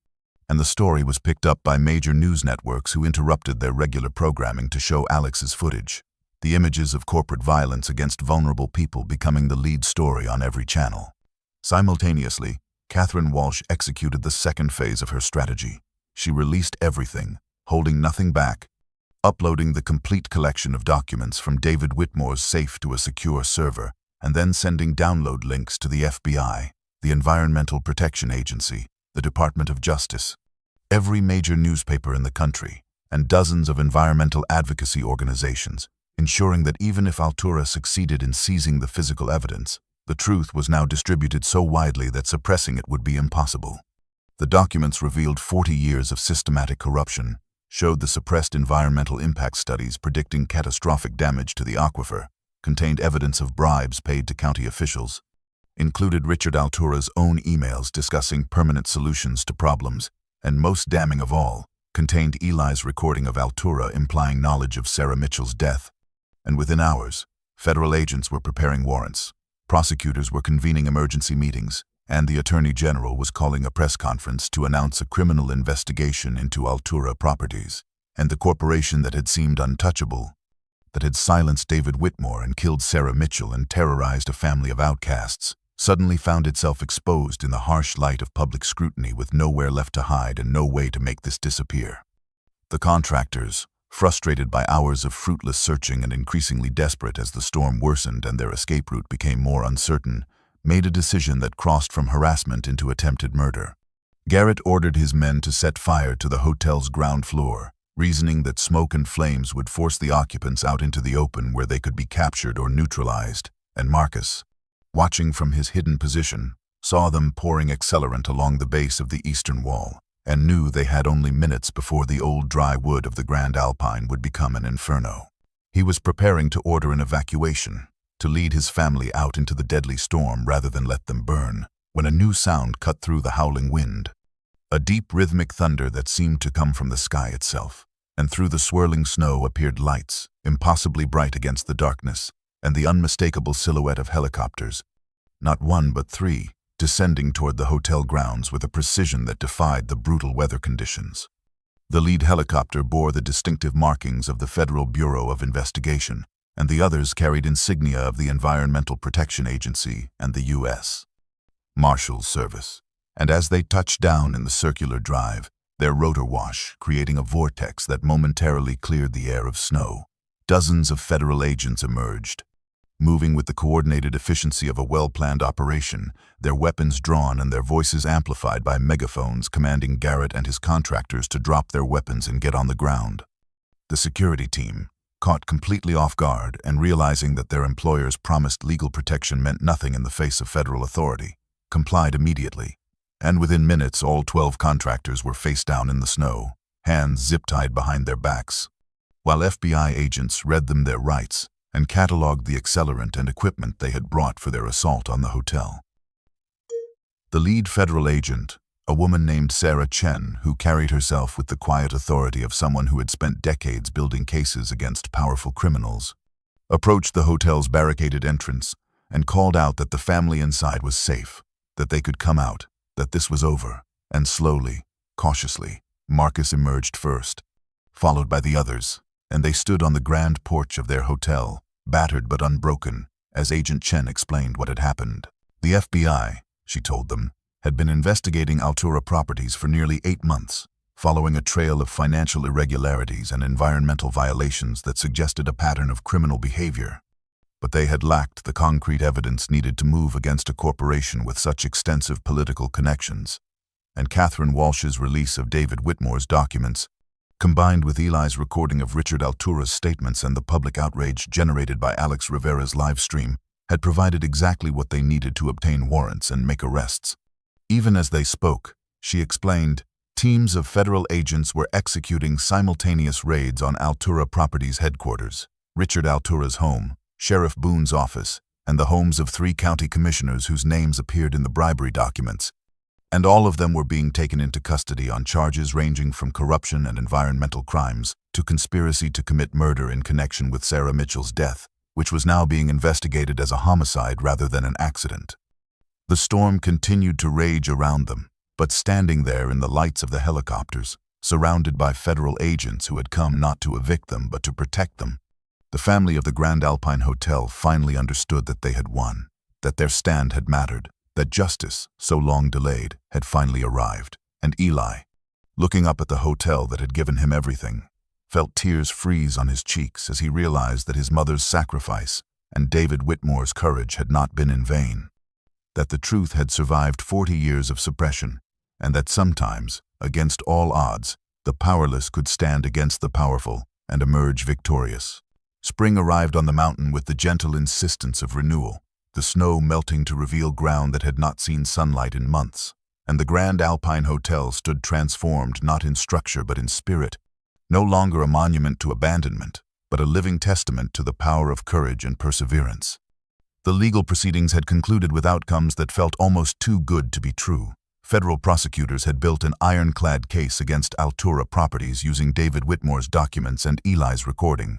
And the story was picked up by major news networks who interrupted their regular programming to show Alex's footage, the images of corporate violence against vulnerable people becoming the lead story on every channel. Simultaneously, Catherine Walsh executed the second phase of her strategy. She released everything, holding nothing back, uploading the complete collection of documents from David Whitmore's safe to a secure server, and then sending download links to the FBI, the Environmental Protection Agency, the Department of Justice, every major newspaper in the country, and dozens of environmental advocacy organizations, ensuring that even if Altura succeeded in seizing the physical evidence, The truth was now distributed so widely that suppressing it would be impossible. The documents revealed 40 years of systematic corruption, showed the suppressed environmental impact studies predicting catastrophic damage to the aquifer, contained evidence of bribes paid to county officials, included Richard Altura's own emails discussing permanent solutions to problems, and most damning of all, contained Eli's recording of Altura implying knowledge of Sarah Mitchell's death. And within hours, federal agents were preparing warrants, prosecutors were convening emergency meetings, and the Attorney General was calling a press conference to announce a criminal investigation into Altura Properties, and the corporation that had seemed untouchable, that had silenced David Whitmore and killed Sarah Mitchell and terrorized a family of outcasts, suddenly found itself exposed in the harsh light of public scrutiny with nowhere left to hide and no way to make this disappear. The contractors, frustrated by hours of fruitless searching and increasingly desperate as the storm worsened and their escape route became more uncertain, made a decision that crossed from harassment into attempted murder. Garrett ordered his men to set fire to the hotel's ground floor, reasoning that smoke and flames would force the occupants out into the open where they could be captured or neutralized, and Marcus, watching from his hidden position, saw them pouring accelerant along the base of the eastern wall, and knew they had only minutes before the old dry wood of the Grand Alpine would become an inferno. He was preparing to order an evacuation, to lead his family out into the deadly storm rather than let them burn, when a new sound cut through the howling wind. A deep rhythmic thunder that seemed to come from the sky itself, and through the swirling snow appeared lights, impossibly bright against the darkness, and the unmistakable silhouette of helicopters, not one but three, descending toward the hotel grounds with a precision that defied the brutal weather conditions. The lead helicopter bore the distinctive markings of the Federal Bureau of Investigation, and the others carried insignia of the Environmental Protection Agency and the U.S. Marshals Service. And as they touched down in the circular drive, their rotor wash creating a vortex that momentarily cleared the air of snow, dozens of federal agents emerged, moving with the coordinated efficiency of a well-planned operation, their weapons drawn and their voices amplified by megaphones commanding Garrett and his contractors to drop their weapons and get on the ground. The security team, caught completely off guard and realizing that their employers' promised legal protection meant nothing in the face of federal authority, complied immediately, and within minutes all 12 contractors were face down in the snow, hands zip-tied behind their backs, while FBI agents read them their rights and cataloged the accelerant and equipment they had brought for their assault on the hotel. The lead federal agent, a woman named Sarah Chen, who carried herself with the quiet authority of someone who had spent decades building cases against powerful criminals, approached the hotel's barricaded entrance and called out that the family inside was safe, that they could come out, that this was over, and slowly, cautiously, Marcus emerged first, followed by the others, and they stood on the grand porch of their hotel, battered but unbroken, as Agent Chen explained what had happened. The FBI, she told them, had been investigating Altura Properties for nearly 8 months, following a trail of financial irregularities and environmental violations that suggested a pattern of criminal behavior. But they had lacked the concrete evidence needed to move against a corporation with such extensive political connections, and Catherine Walsh's release of David Whitmore's documents, combined with Eli's recording of Richard Altura's statements and the public outrage generated by Alex Rivera's live stream, had provided exactly what they needed to obtain warrants and make arrests. Even as they spoke, she explained, teams of federal agents were executing simultaneous raids on Altura Properties headquarters, Richard Altura's home, Sheriff Boone's office, and the homes of 3 county commissioners whose names appeared in the bribery documents, and all of them were being taken into custody on charges ranging from corruption and environmental crimes to conspiracy to commit murder in connection with Sarah Mitchell's death, which was now being investigated as a homicide rather than an accident. The storm continued to rage around them, but standing there in the lights of the helicopters, surrounded by federal agents who had come not to evict them but to protect them, the family of the Grand Alpine Hotel finally understood that they had won, that their stand had mattered, that justice, so long delayed, had finally arrived, and Eli, looking up at the hotel that had given him everything, felt tears freeze on his cheeks as he realized that his mother's sacrifice and David Whitmore's courage had not been in vain, that the truth had survived 40 years of suppression, and that sometimes, against all odds, the powerless could stand against the powerful and emerge victorious. Spring arrived on the mountain with the gentle insistence of renewal. the snow melting to reveal ground that had not seen sunlight in months, and the Grand Alpine Hotel stood transformed not in structure but in spirit, no longer a monument to abandonment, but a living testament to the power of courage and perseverance. The legal proceedings had concluded with outcomes that felt almost too good to be true. Federal prosecutors had built an ironclad case against Altura Properties using David Whitmore's documents and Eli's recording,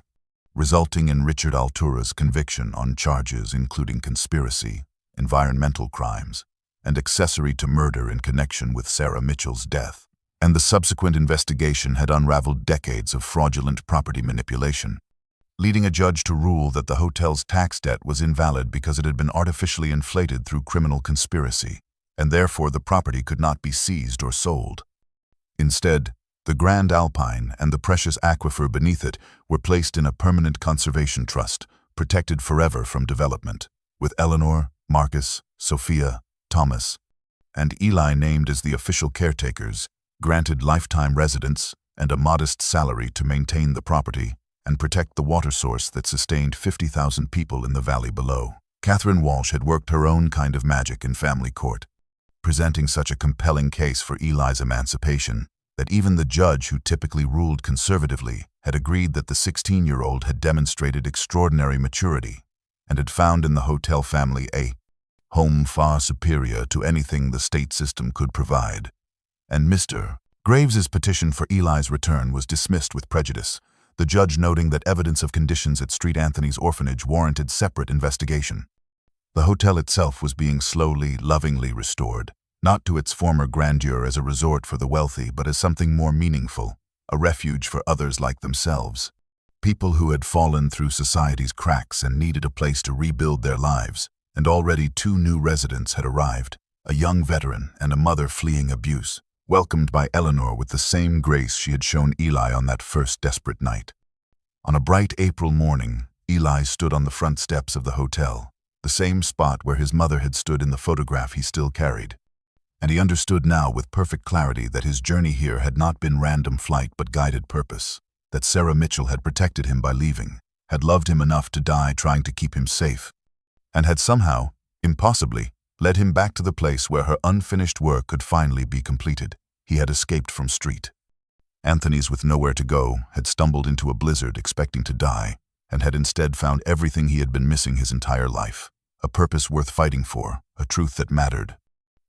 resulting in Richard Altura's conviction on charges including conspiracy, environmental crimes, and accessory to murder in connection with Sarah Mitchell's death. And the subsequent investigation had unraveled decades of fraudulent property manipulation, leading a judge to rule that the hotel's tax debt was invalid because it had been artificially inflated through criminal conspiracy, and therefore the property could not be seized or sold. Instead, the Grand Alpine and the precious aquifer beneath it were placed in a permanent conservation trust, protected forever from development, with Eleanor, Marcus, Sophia, Thomas, and Eli named as the official caretakers, granted lifetime residence and a modest salary to maintain the property and protect the water source that sustained 50,000 people in the valley below. Catherine Walsh had worked her own kind of magic in family court, presenting such a compelling case for Eli's emancipation that even the judge, who typically ruled conservatively, had agreed that the 16-year-old had demonstrated extraordinary maturity and had found in the hotel family a home far superior to anything the state system could provide. And Mr. Graves's petition for Eli's return was dismissed with prejudice, the judge noting that evidence of conditions at St. Anthony's Orphanage warranted separate investigation. The hotel itself was being slowly, lovingly restored, not to its former grandeur as a resort for the wealthy, but as something more meaningful, a refuge for others like themselves, people who had fallen through society's cracks and needed a place to rebuild their lives. And already 2 new residents had arrived, a young veteran and a mother fleeing abuse, welcomed by Eleanor with the same grace she had shown Eli on that first desperate night. On a bright April morning, Eli stood on the front steps of the hotel, the same spot where his mother had stood in the photograph he still carried. And he understood now with perfect clarity that his journey here had not been random flight but guided purpose, that Sarah Mitchell had protected him by leaving, had loved him enough to die trying to keep him safe, and had somehow, impossibly, led him back to the place where her unfinished work could finally be completed. He had escaped from St. Anthony's with nowhere to go, had stumbled into a blizzard expecting to die, and had instead found everything he had been missing his entire life, a purpose worth fighting for, a truth that mattered,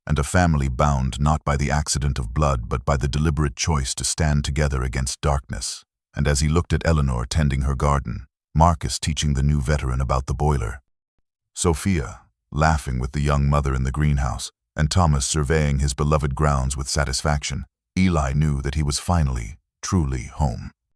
and a family bound not by the accident of blood but by the deliberate choice to stand together against darkness. And as he looked at Eleanor tending her garden, Marcus teaching the new veteran about the boiler, Sophia laughing with the young mother in the greenhouse, and Thomas surveying his beloved grounds with satisfaction, Eli knew that he was finally, truly home.